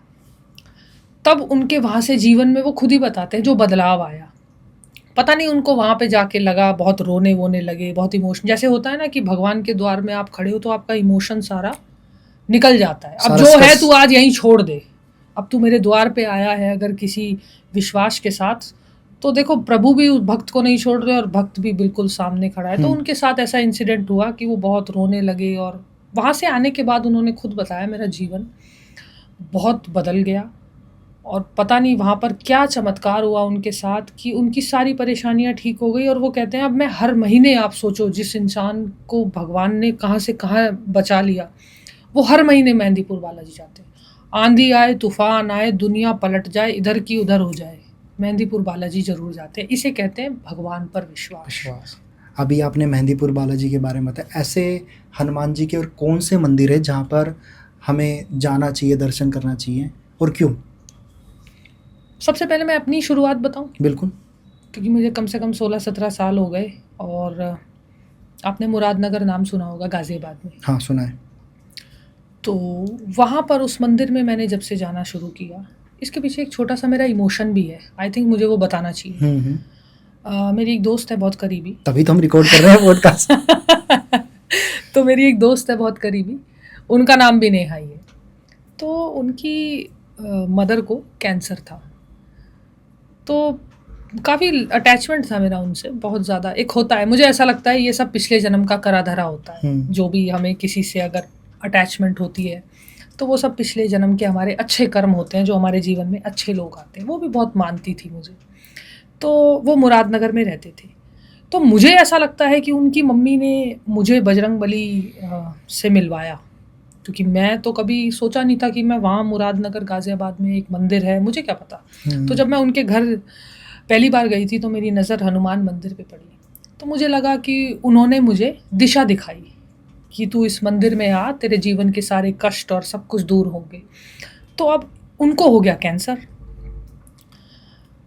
तब उनके वहाँ से जीवन में, वो खुद ही बताते हैं, जो बदलाव आया। पता नहीं उनको वहाँ पे जाके लगा, बहुत रोने वोने लगे, बहुत इमोशन, जैसे होता है ना कि भगवान के द्वार में आप खड़े हो तो आपका इमोशन सारा निकल जाता है। अब जो है तू आज यहीं छोड़ दे, अब तू मेरे द्वार पे आया है अगर किसी विश्वास के साथ, तो देखो प्रभु भी उस भक्त को नहीं छोड़ रहे और भक्त भी बिल्कुल सामने खड़ा है। तो उनके साथ ऐसा इंसिडेंट हुआ कि वो बहुत रोने लगे। और वहाँ से आने के बाद उन्होंने खुद बताया, मेरा जीवन बहुत बदल गया। और पता नहीं वहाँ पर क्या चमत्कार हुआ उनके साथ कि उनकी सारी परेशानियाँ ठीक हो गई। और वो कहते हैं, अब मैं हर महीने, आप सोचो जिस इंसान को भगवान ने कहाँ से कहाँ बचा लिया, वो हर महीने मेहंदीपुर बालाजी जाते हैं। आंधी आए, तूफान आए, दुनिया पलट जाए, इधर की उधर हो जाए, मेहंदीपुर बालाजी जरूर जाते हैं। इसे कहते हैं भगवान पर विश्वास। अभी आपने मेहंदीपुर बालाजी के बारे में बताया, ऐसे हनुमान जी के और कौन से मंदिर है जहाँ पर हमें जाना चाहिए, दर्शन करना चाहिए, और क्यों? सबसे पहले मैं अपनी शुरुआत बताऊं? बिल्कुल। क्योंकि मुझे कम से कम 16-17 साल हो गए और आपने मुरादनगर नाम सुना होगा गाजियाबाद में। हाँ सुना है। तो वहाँ पर उस मंदिर में मैंने जब से जाना शुरू किया, इसके पीछे एक छोटा सा मेरा इमोशन भी है, आई थिंक मुझे वो बताना चाहिए। मेरी एक दोस्त है बहुत करीबी, तभी तो हम रिकॉर्ड कर रहे हैं पॉडकास्ट। तो मेरी एक दोस्त है बहुत करीबी, उनका नाम भी नेहा ही है। तो उनकी मदर को कैंसर था, तो काफ़ी अटैचमेंट था मेरा उनसे, बहुत ज़्यादा। एक होता है, मुझे ऐसा लगता है ये सब पिछले जन्म का करा धरा होता है। जो भी हमें किसी से अगर अटैचमेंट होती है तो वो सब पिछले जन्म के हमारे अच्छे कर्म होते हैं, जो हमारे जीवन में अच्छे लोग आते हैं। वो भी बहुत मानती थी मुझे। तो वो मुरादनगर में रहते थे। तो मुझे ऐसा लगता है कि उनकी मम्मी ने मुझे बजरंगबली से मिलवाया, क्योंकि मैं तो कभी सोचा नहीं था कि मैं वहाँ मुरादनगर गाज़ियाबाद में एक मंदिर है, मुझे क्या पता। तो जब मैं उनके घर पहली बार गई थी तो मेरी नज़र हनुमान मंदिर पे पड़ी। तो मुझे लगा कि उन्होंने मुझे दिशा दिखाई कि तू इस मंदिर में आ, तेरे जीवन के सारे कष्ट और सब कुछ दूर होंगे। तो अब उनको हो गया कैंसर,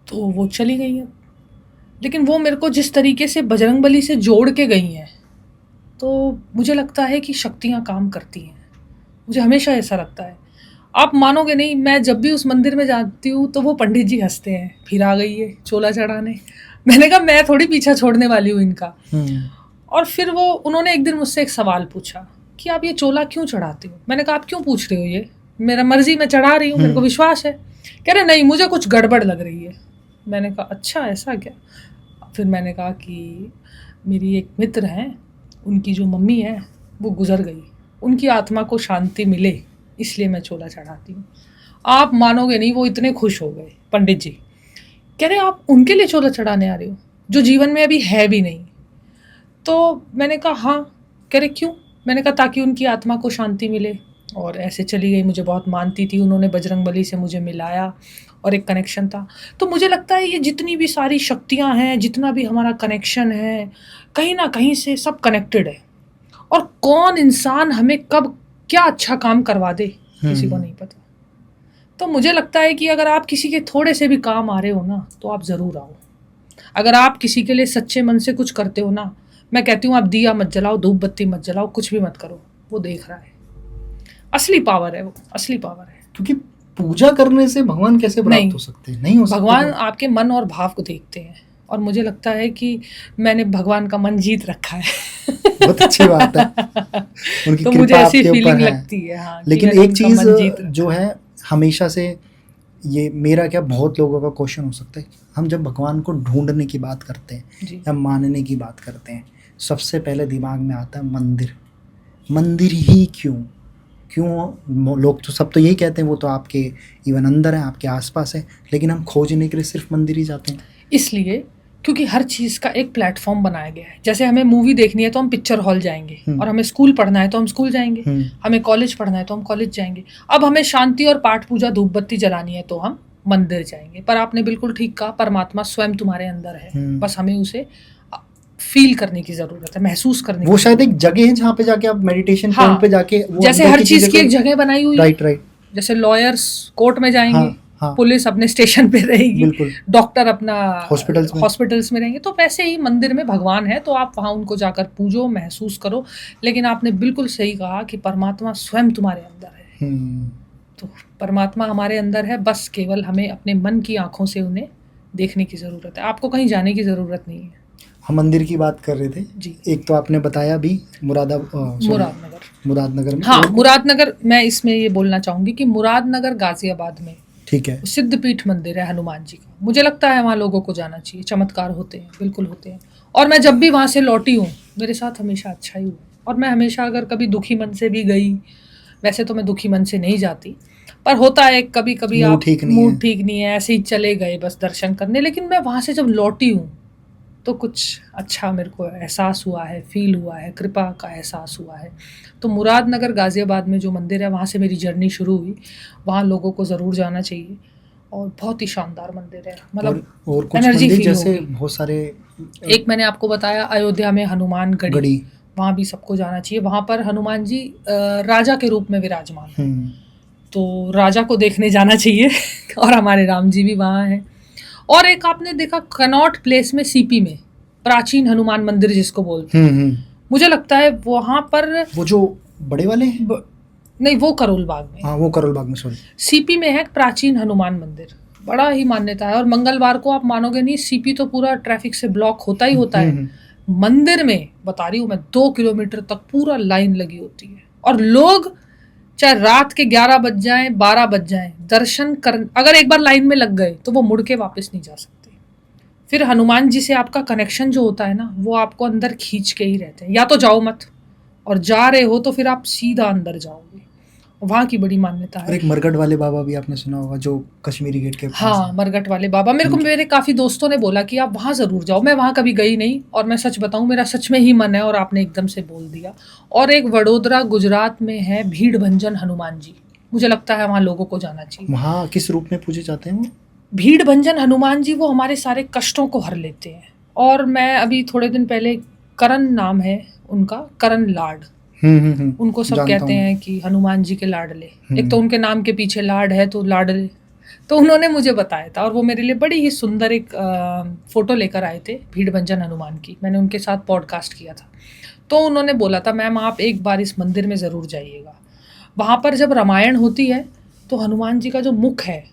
तो वो चली गई हैं। लेकिन वो मेरे को जिस तरीके से बजरंगबली से जोड़ के गई हैं, तो मुझे लगता है कि शक्तियाँ काम करती हैं। मुझे हमेशा ऐसा लगता है। आप मानोगे नहीं, मैं जब भी उस मंदिर में जाती हूँ तो वो पंडित जी हंसते हैं, फिर आ गई है चोला चढ़ाने। मैंने कहा मैं थोड़ी पीछा छोड़ने वाली हूँ इनका। और फिर वो उन्होंने एक दिन मुझसे एक सवाल पूछा कि आप ये चोला क्यों चढ़ाते हो। मैंने कहा आप क्यों पूछ रहे हो, ये मेरा मर्जी, मैं चढ़ा रही हूँ, मेरे को विश्वास है। कह रहे नहीं, मुझे कुछ गड़बड़ लग रही है। मैंने कहा अच्छा ऐसा क्या। फिर मैंने कहा कि मेरी एक मित्र हैं, उनकी जो मम्मी है वो गुजर गई, उनकी आत्मा को शांति मिले इसलिए मैं चोला चढ़ाती हूँ। आप मानोगे नहीं, वो इतने खुश हो गए पंडित जी। कह रहे आप उनके लिए चोला चढ़ाने आ रहे हो जो जीवन में अभी है भी नहीं। तो मैंने कहा हाँ। कह रहे क्यों। मैंने कहा ताकि उनकी आत्मा को शांति मिले। और ऐसे चली गई। मुझे बहुत मानती थी, उन्होंने बजरंगबली से मुझे मिलाया और एक कनेक्शन था। तो मुझे लगता है ये जितनी भी सारी शक्तियाँ हैं, जितना भी हमारा कनेक्शन है, कहीं ना कहीं से सब कनेक्टेड है। और कौन इंसान हमें कब क्या अच्छा काम करवा दे किसी को नहीं पता। तो मुझे लगता है कि अगर आप किसी के थोड़े से भी काम आ रहे हो ना, तो आप ज़रूर आओ। अगर आप किसी के लिए सच्चे मन से कुछ करते हो ना, मैं कहती हूँ आप दिया मत जलाओ, धूप बत्ती मत जलाओ, कुछ भी मत करो, वो देख रहा है। असली पावर है वो, असली पावर है। क्योंकि पूजा करने से भगवान कैसे प्राप्त हो सकते हैं, नहीं हो सकते। भगवान आपके मन और भाव को देखते हैं, और मुझे लगता है कि मैंने भगवान का मन जीत रखा है। बहुत अच्छी बात है। उनकी तो कृपा मुझे ऐसी आपके ऊपर फीलिंग है। लगती है। हाँ, लेकिन कि मैंने एक उनका मन जीत चीज रखा जो है हमेशा से, ये मेरा क्या बहुत लोगों का क्वेश्चन हो सकता है, हम जब भगवान को ढूंढने की बात करते हैं जी। या मानने की बात करते हैं, सबसे पहले दिमाग में आता है मंदिर। मंदिर ही क्यों लोग तो सब तो यही कहते हैं वो तो आपके इवन अंदर है, आपके आसपास है, लेकिन हम खोजने के लिए सिर्फ मंदिर ही जाते हैं। इसलिए क्योंकि हर चीज़ का एक प्लेटफॉर्म बनाया गया है। जैसे हमें मूवी देखनी है तो हम पिक्चर हॉल जाएंगे, और हमें स्कूल पढ़ना है तो हम स्कूल जाएंगे, हमें कॉलेज पढ़ना है तो हम कॉलेज जाएंगे। अब हमें शांति और पाठ पूजा धूप बत्ती जलानी है तो हम मंदिर जाएंगे। पर आपने बिल्कुल ठीक कहा, परमात्मा स्वयं तुम्हारे अंदर है, बस हमें उसे फील करने की जरूरत है, महसूस करने वो शायद एक जगह है जहाँ पे जाके आप मेडिटेशन पॉइंट पे जाके जैसे हर चीज की एक जगह बनाई हुई है। राइट। जैसे लॉयर्स कोर्ट में जाएंगे, हाँ। पुलिस अपने स्टेशन पे रहेगी, डॉक्टर अपना हॉस्पिटल्स में रहेंगे। तो वैसे ही मंदिर में भगवान है, तो आप वहाँ उनको जाकर पूजो, महसूस करो। लेकिन आपने बिल्कुल सही कहा कि परमात्मा स्वयं तुम्हारे अंदर है। तो परमात्मा हमारे अंदर है, बस केवल हमें अपने मन की आंखों से उन्हें देखने की ज़रूरत है। आपको कहीं जाने की ज़रूरत नहीं है। हम मंदिर की बात कर रहे थे जी। एक तो आपने बताया भी मुरादनगर में। हाँ, मुरादनगर। मैं इसमें ये बोलना चाहूँगी कि मुरादनगर गाजियाबाद में, ठीक है, सिद्धपीठ मंदिर है हनुमान जी का। मुझे लगता है वहाँ लोगों को जाना चाहिए, चमत्कार होते हैं, बिल्कुल होते हैं। और मैं जब भी वहाँ से लौटी हूँ, मेरे साथ हमेशा अच्छा ही हुआ। और मैं हमेशा अगर कभी दुखी मन से भी गई, वैसे तो मैं दुखी मन से नहीं जाती, पर होता है कभी कभी आप मूड ठीक नहीं है, ऐसे ही चले गए बस दर्शन करने। लेकिन मैं वहाँ से जब लौटी हूँ तो कुछ अच्छा मेरे को एहसास हुआ है, फील हुआ है, कृपा का एहसास हुआ है। तो मुरादनगर गाज़ियाबाद में जो मंदिर है, वहाँ से मेरी जर्नी शुरू हुई। वहाँ लोगों को ज़रूर जाना चाहिए, और बहुत ही शानदार मंदिर है। मतलब और कुछ मंदिर जैसे बहुत सारे, एक मैंने आपको बताया अयोध्या में हनुमान गढ़ी, वहाँ भी सबको जाना चाहिए। वहाँ पर हनुमान जी राजा के रूप में विराजमान हैं, तो राजा को देखने जाना चाहिए। और हमारे राम जी भी वहाँ हैं। और एक आपने देखा कनॉट प्लेस में, सीपी में, प्राचीन हनुमान मंदिर जिसको बोलते हैं, मुझे लगता है वहाँ पर वो जो बड़े वाले हैं, नहीं वो करोल बाग में, हाँ वो करोल बाग में, सॉरी। सीपी में है एक प्राचीन हनुमान मंदिर, बड़ा ही मान्यता है। और मंगलवार को आप मानोगे नहीं, सीपी तो पूरा ट्रैफिक से ब्लॉक होता ही होता है। मंदिर में बता रही हूँ मैं 2 किलोमीटर तक पूरा लाइन लगी होती है, और लोग चाहे रात के 11 बज जाएं 12 बज जाएं दर्शन कर, अगर एक बार लाइन में लग गए तो वो मुड़ के वापस नहीं जा सकते। फिर हनुमान जी से आपका कनेक्शन जो होता है ना, वो आपको अंदर खींच के ही रहते हैं। या तो जाओ मत, और जा रहे हो तो फिर आप सीधा अंदर जाओगे, वहाँ की बड़ी मान्यता और है। एक मरगट वाले बाबा भी आपने सुना होगा, जो कश्मीरी गेट के पास हाँ, है। मरगट वाले बाबा, मेरे काफी दोस्तों ने बोला कि आप वहाँ जरूर जाओ। मैं वहाँ कभी गई नहीं, और मैं सच बताऊं मेरा सच में ही मन है, और आपने एकदम से बोल दिया। और एक वडोदरा गुजरात में है भीड़ भंजन हनुमान जी, मुझे लगता है वहाँ लोगों को जाना चाहिए। वहाँ किस रूप में पूजे जाते हैं वो? भीड़ भंजन हनुमान जी वो हमारे सारे कष्टों को हर लेते हैं। और मैं अभी थोड़े दिन पहले, करण नाम है उनका, करण लाड, उनको सब कहते हैं कि हनुमान जी के लाडले। एक तो उनके नाम के पीछे लाड है तो लाडले। तो उन्होंने मुझे बताया था, और वो मेरे लिए बड़ी ही सुंदर एक फोटो लेकर आए थे भीड़ भंजन हनुमान की। मैंने उनके साथ पॉडकास्ट किया था, तो उन्होंने बोला था मैम आप एक बार इस मंदिर में ज़रूर जाइएगा। वहाँ पर जब रामायण होती है तो हनुमान जी का जो मुख है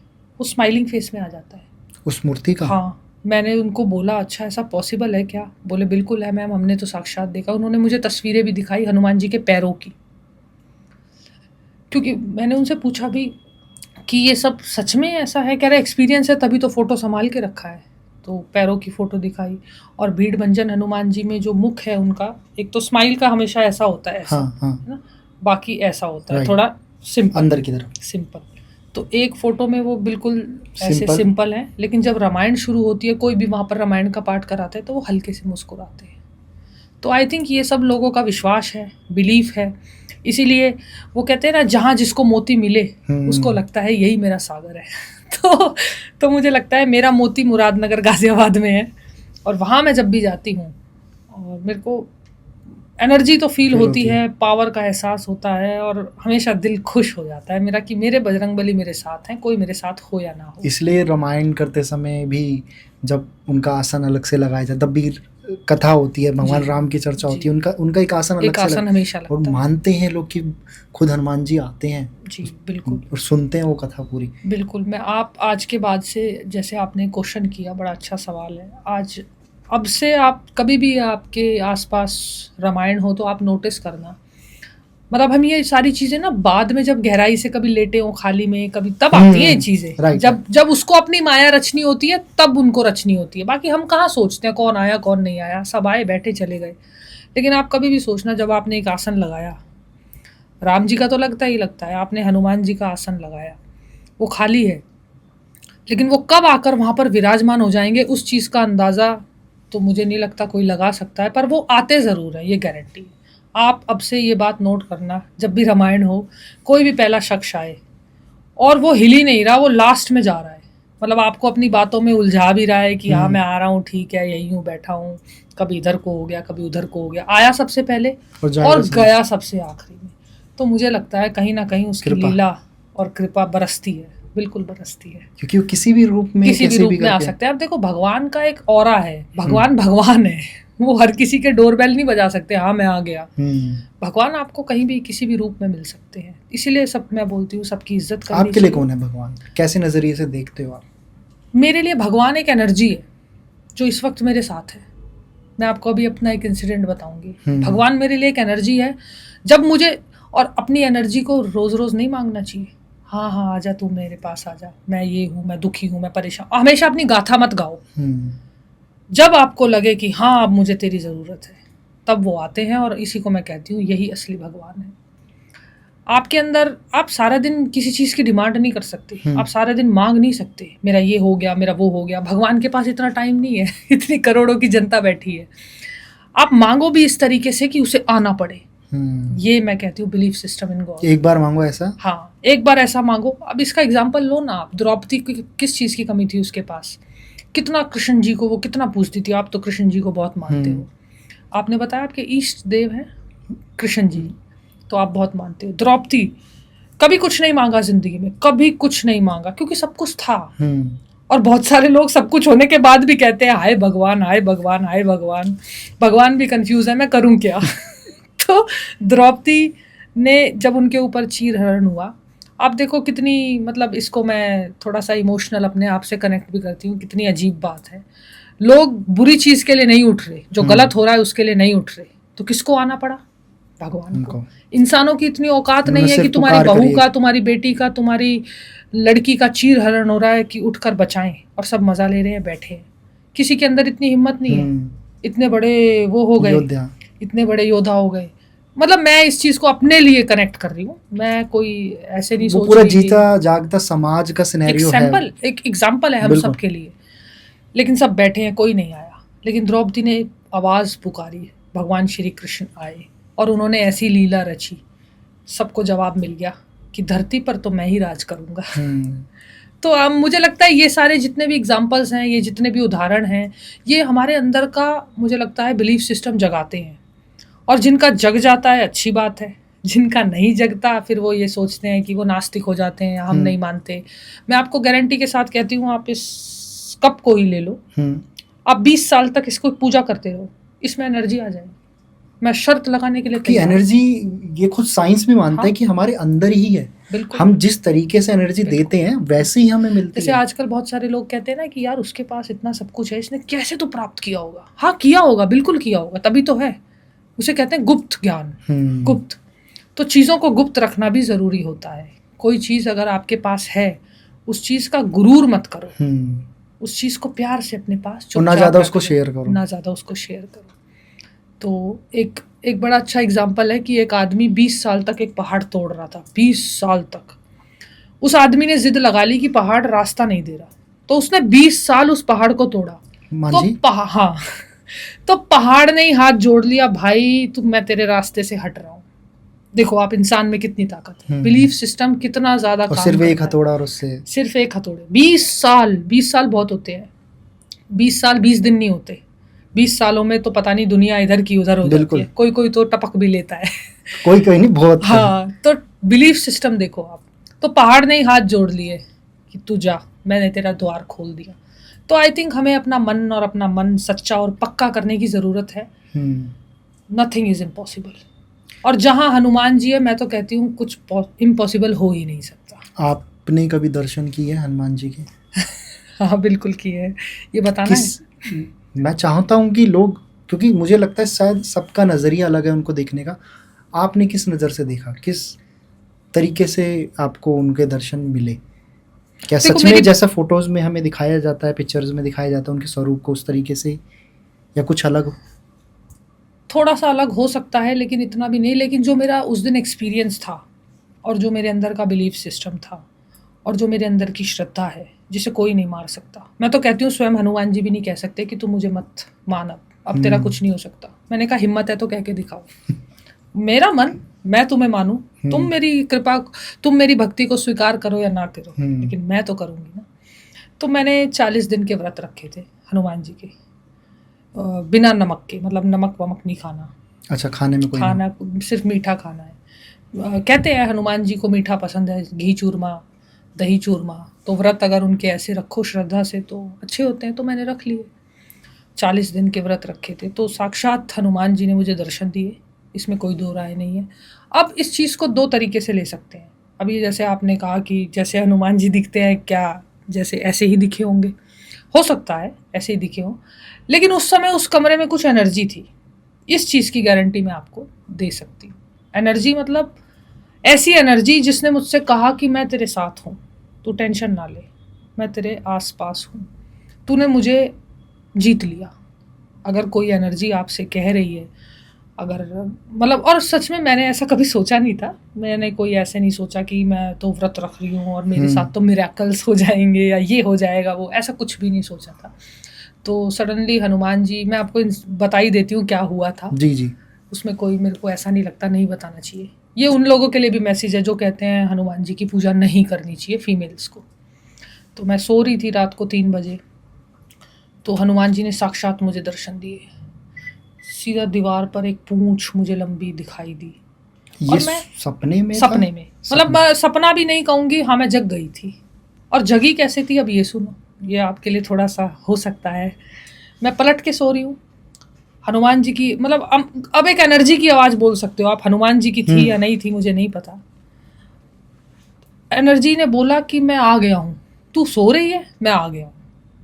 वो स्माइलिंग फेस में आ जाता है उस मूर्ति का। हाँ, मैंने उनको बोला अच्छा ऐसा पॉसिबल है क्या? बोले बिल्कुल है मैम, हमने तो साक्षात देखा। उन्होंने मुझे तस्वीरें भी दिखाई हनुमान जी के पैरों की, क्योंकि मैंने उनसे पूछा भी कि ये सब सच में ऐसा है? कह रहे एक्सपीरियंस है, तभी तो फोटो संभाल के रखा है। तो पैरों की फोटो दिखाई। और भीड़ भंजन हनुमान जी में जो मुख है उनका, एक तो स्माइल का हमेशा ऐसा होता है, ऐसा है ना, बाकी ऐसा होता है थोड़ा सिंपल, अंदर की तरफ सिंपल। तो एक फोटो में वो बिल्कुल ऐसे सिंपल है, लेकिन जब रामायण शुरू होती है, कोई भी वहाँ पर रामायण का पाठ कराते हैं तो वो हल्के से मुस्कुराते हैं। तो आई थिंक ये सब लोगों का विश्वास है, बिलीफ है, इसीलिए वो कहते हैं ना जहाँ जिसको मोती मिले उसको लगता है यही मेरा सागर है। तो मुझे लगता है मेरा मोती मुरादनगर गाजियाबाद में है, और वहाँ मैं जब भी जाती हूँ और मेरे को एनर्जी तो फील होती है, पावर का एहसास होता है, और हमेशा दिल खुश हो जाता है मेरा कि मेरे बजरंगबली मेरे साथ हैं, कोई मेरे साथ हो या ना हो। इसलिए रामायण करते समय भी जब उनका आसन अलग से लगाया जाता, तब भी कथा होती है, भगवान राम की चर्चा होती है, उनका एक आसन अलग से हमेशा लगता और मानते हैं लोग कि खुद हनुमान जी आते हैं जी, बिल्कुल, और सुनते हैं वो कथा पूरी। बिल्कुल। मैं आप आज के बाद से, जैसे आपने क्वेश्चन किया, बड़ा अच्छा सवाल है आज, अब से आप कभी भी आपके आसपास रामायण हो तो आप नोटिस करना, मतलब हम ये सारी चीजें ना बाद में जब गहराई से कभी लेटे हो खाली में, कभी तब आती हैं ये चीजें, जब उसको अपनी माया रचनी होती है तब उनको रचनी होती है। बाकी हम कहाँ सोचते हैं कौन आया कौन नहीं आया, सब आए बैठे चले गए। लेकिन आप कभी भी सोचना, जब आपने एक आसन लगाया, राम जी का तो लगता ही लगता है, आपने हनुमान जी का आसन लगाया, वो खाली है, लेकिन वो कब आकर वहाँ पर विराजमान हो जाएंगे उस चीज़ का अंदाज़ा तो मुझे नहीं लगता कोई लगा सकता है, पर वो आते ज़रूर है, ये गारंटी। आप अब से ये बात नोट करना, जब भी रामायण हो, कोई भी पहला शख्स आए और वो हिल ही नहीं रहा, वो लास्ट में जा रहा है, मतलब आपको अपनी बातों में उलझा भी रहा है कि हाँ मैं आ रहा हूँ, ठीक है, यही हूँ, बैठा हूँ, कभी इधर को हो गया कभी उधर को हो गया, आया सबसे पहले और गया सबसे आखिरी में। तो मुझे लगता है कहीं ना कहीं उसकी लीला और कृपा बरसती है, बिल्कुल बरसती है, क्योंकि वो किसी भी रूप में आ सकते हैं। अब देखो भगवान का एक ऑरा है, भगवान है, वो हर किसी के डोरबेल नहीं बजा सकते, हाँ मैं आ गया। भगवान आपको कहीं भी किसी भी रूप में मिल सकते हैं, इसीलिए सब मैं बोलती हूँ सबकी इज्जत करनी। आपके लिए कौन है भगवान, कैसे नजरिए से देखते हो आप? मेरे लिए भगवान एक एनर्जी है जो इस वक्त मेरे साथ है। मैं आपको अभी अपना एक इंसिडेंट बताऊंगी। भगवान मेरे लिए एक एनर्जी है, जब मुझे, और अपनी एनर्जी को रोज रोज नहीं मांगना चाहिए, हाँ हाँ आजा तू मेरे पास आजा, मैं ये हूँ, मैं दुखी हूँ, मैं परेशान, हमेशा अपनी गाथा मत गाओ। जब आपको लगे कि हाँ अब मुझे तेरी ज़रूरत है, तब वो आते हैं, और इसी को मैं कहती हूँ यही असली भगवान है। आपके अंदर आप सारा दिन किसी चीज़ की डिमांड नहीं कर सकते, आप सारा दिन मांग नहीं सकते मेरा ये हो गया, मेरा वो हो गया। भगवान के पास इतना टाइम नहीं है, इतनी करोड़ों की जनता बैठी है। आप मांगो भी इस तरीके से कि उसे आना पड़े, ये मैं कहती हूँ बिलीफ सिस्टम इन गॉड। एक बार मांगो ऐसा, हाँ एक बार ऐसा मांगो। अब इसका एग्जाम्पल लो ना आप, द्रौपदी की किस चीज़ की कमी थी उसके पास, कितना कृष्ण जी को वो कितना पूछती थी। आप तो कृष्ण जी को बहुत मानते हो, आपने बताया आपके इष्ट देव हैं कृष्ण जी, तो आप बहुत मानते हो। द्रौपदी कभी कुछ नहीं मांगा जिंदगी में, कभी कुछ नहीं मांगा, क्योंकि सब कुछ था। और बहुत सारे लोग सब कुछ होने के बाद भी कहते हैं हाय भगवान, हाय भगवान, हाय भगवान। भगवान भी कंफ्यूज है, मैं करूं क्या। तो द्रौपदी ने जब उनके ऊपर चीरहरण हुआ, आप देखो कितनी, मतलब इसको मैं थोड़ा सा इमोशनल अपने आप से कनेक्ट भी करती हूँ, कितनी अजीब बात है। लोग बुरी चीज के लिए नहीं उठ रहे, जो गलत हो रहा है उसके लिए नहीं उठ रहे, तो किसको आना पड़ा? भगवान को। इंसानों की इतनी औकात नहीं है कि तुम्हारी बहू का, तुम्हारी बेटी का, तुम्हारी लड़की का चीरहरण हो रहा है कि उठकर बचाएं, और सब मजा ले रहे हैं, बैठे हैं। किसी के अंदर इतनी हिम्मत नहीं है। इतने बड़े वो हो गए, इतने बड़े योद्धा हो गए। मतलब मैं इस चीज को अपने लिए कनेक्ट कर रही हूँ, मैं कोई ऐसे नहीं सोच रही। पूरा जीता जागता समाज का सिनेरियो है, एक एग्जाम्पल है हम सब के लिए। लेकिन सब बैठे हैं, कोई नहीं आया। लेकिन द्रौपदी ने आवाज पुकारी, भगवान श्री कृष्ण आए और उन्होंने ऐसी लीला रची, सबको जवाब मिल गया कि धरती पर तो मैं ही राज करूंगा। तो अब मुझे लगता है ये सारे जितने भी एग्जाम्पल्स हैं, ये जितने भी उदाहरण हैं, ये हमारे अंदर का मुझे लगता है बिलीफ सिस्टम जगाते हैं। और जिनका जग जाता है अच्छी बात है, जिनका नहीं जगता फिर वो ये सोचते हैं कि वो नास्तिक हो जाते हैं, हम नहीं मानते। मैं आपको गारंटी के साथ कहती हूँ, आप इस कप को ही ले लो, आप 20 साल तक इसको पूजा करते रहो, इसमें एनर्जी आ जाएगी। मैं शर्त लगाने के लिए कि एनर्जी, ये खुद साइंस भी मानता है कि हमारे अंदर ही है। हम जिस तरीके से एनर्जी देते हैं वैसे ही हमें मिलती है। जैसे आजकल बहुत सारे लोग कहते हैं ना कि यार उसके पास इतना सब कुछ है, इसने कैसे तो प्राप्त किया होगा। हाँ किया होगा, बिल्कुल किया होगा, तभी तो है। उसे कहते हैं गुप्त ज्ञान, गुप्त। तो चीज़ों को गुप्त रखना भी ज़रूरी होता है। कोई चीज़ अगर आपके पास है, उस चीज़ का गुरूर मत करो, उस चीज़ को प्यार से अपने पास, ना ज़्यादा उसको शेयर करो, ना ज़्यादा उसको शेयर करो। तो एक बड़ा अच्छा एग्जाम्पल है कि एक आदमी 20 साल तक एक पहाड़ तोड़ रहा था, 20 साल तक। उस आदमी ने जिद लगा ली कि पहाड़ रास्ता नहीं दे रहा, तो उसने 20 साल उस पहाड़ को तोड़ा। तो पहाड़ ने ही हाथ जोड़ लिया, भाई तुम, मैं तेरे रास्ते से हट रहा हूँ। देखो आप, इंसान में कितनी ताकत है, बिलीफ सिस्टम कितना ज्यादा काम सिर्फ एक हथौड़ा, और उससे सिर्फ एक हथौड़े। 20 साल बहुत होते हैं। 20 साल 20 दिन नहीं होते। 20 सालों में तो पता नहीं दुनिया इधर की उधर हो जाती है। कोई तो टपक भी लेता है, कोई नहीं, बहुत। हाँ, तो बिलीफ सिस्टम देखो आप। तो पहाड़ ने ही हाथ जोड़ लिए कि तू जा, मैंने तेरा द्वार खोल दिया। तो आई थिंक हमें अपना मन सच्चा और पक्का करने की जरूरत है। Nothing is impossible. और जहाँ हनुमान जी है, मैं तो कहती हूँ कुछ इम्पॉसिबल हो ही नहीं सकता। आपने कभी दर्शन किए हनुमान जी के? हाँ बिल्कुल किए हैं। ये बताना है? मैं चाहता हूँ कि लोग, क्योंकि मुझे लगता है शायद सबका नज़रिया अलग है उनको देखने का। आपने किस नज़र से देखा, किस तरीके से आपको उनके दर्शन मिले? क्या सच में जैसा फोटोज में हमें दिखाया जाता है, पिक्चर्स में दिखाया जाता है उनके स्वरूप को, उस तरीके से, या कुछ अलग? थोड़ा सा अलग हो सकता है, लेकिन इतना भी नहीं। लेकिन जो मेरा उस दिन एक्सपीरियंस था, और जो मेरे अंदर का बिलीफ सिस्टम था, और जो मेरे अंदर की श्रद्धा है, जिसे कोई नहीं मार सकता। मैं तो कहती हूँ स्वयं हनुमान जी भी नहीं कह सकते कि तू मुझे मत मान, अब तेरा कुछ नहीं हो सकता। मैंने कहा हिम्मत है तो कह के दिखाओ। मेरा मन, मैं तुम्हें मानूं, तुम मेरी कृपा, तुम मेरी भक्ति को स्वीकार करो या ना करो, लेकिन मैं तो करूंगी ना। तो मैंने 40 दिन के व्रत रखे थे हनुमान जी के, बिना नमक के, मतलब नमक वमक नहीं खाना। अच्छा, खाने में कोई खाना सिर्फ मीठा खाना है। कहते हैं हनुमान जी को मीठा पसंद है, घी चूरमा, दही चूरमा। तो व्रत अगर उनके ऐसे रखो श्रद्धा से तो अच्छे होते हैं। तो मैंने रख लिए, 40 दिन के व्रत रखे थे। तो साक्षात हनुमान जी ने मुझे दर्शन दिए, इसमें कोई दो राय नहीं है। अब इस चीज़ को दो तरीके से ले सकते हैं। अभी जैसे आपने कहा कि जैसे हनुमान जी दिखते हैं, क्या जैसे ऐसे ही दिखे होंगे? हो सकता है ऐसे ही दिखे हों, लेकिन उस समय उस कमरे में कुछ एनर्जी थी। इस चीज़ की गारंटी मैं आपको दे सकती हूँ। एनर्जी मतलब ऐसी एनर्जी जिसने मुझसे कहा कि मैं तेरे साथ हूँ, तू टेंशन ना ले, मैं तेरे आस पास हूँ, तूने मुझे जीत लिया। अगर कोई एनर्जी आपसे कह रही है, अगर मतलब, और सच में मैंने ऐसा कभी सोचा नहीं था। मैंने कोई ऐसे नहीं सोचा कि मैं तो व्रत रख रही हूँ और मेरे साथ तो मिरेकल्स हो जाएंगे या ये हो जाएगा वो, ऐसा कुछ भी नहीं सोचा था। तो सडनली हनुमान जी, मैं आपको बता ही देती हूँ क्या हुआ था। जी। उसमें कोई, मेरे को ऐसा नहीं लगता नहीं बताना चाहिए। ये उन लोगों के लिए भी मैसेज है जो कहते हैं हनुमान जी की पूजा नहीं करनी चाहिए फीमेल्स को। तो मैं सो रही थी रात को 3 बजे, तो हनुमान जी ने साक्षात मुझे दर्शन दिए। सीधा दीवार पर एक पूंछ मुझे लंबी दिखाई दी। ये और मैं सपने में, मतलब मैं सपना भी नहीं कहूँगी, हाँ मैं जग गई थी। और जगी कैसे थी अब ये सुनो। ये आपके लिए थोड़ा सा हो सकता है। मैं पलट के सो रही हूँ, हनुमान जी की, मतलब अब एक एनर्जी की आवाज़ बोल सकते हो आप, हनुमान जी की थी या नहीं थी मुझे नहीं पता। एनर्जी ने बोला कि मैं आ गया हूँ, तू सो रही है, मैं आ गया हूँ।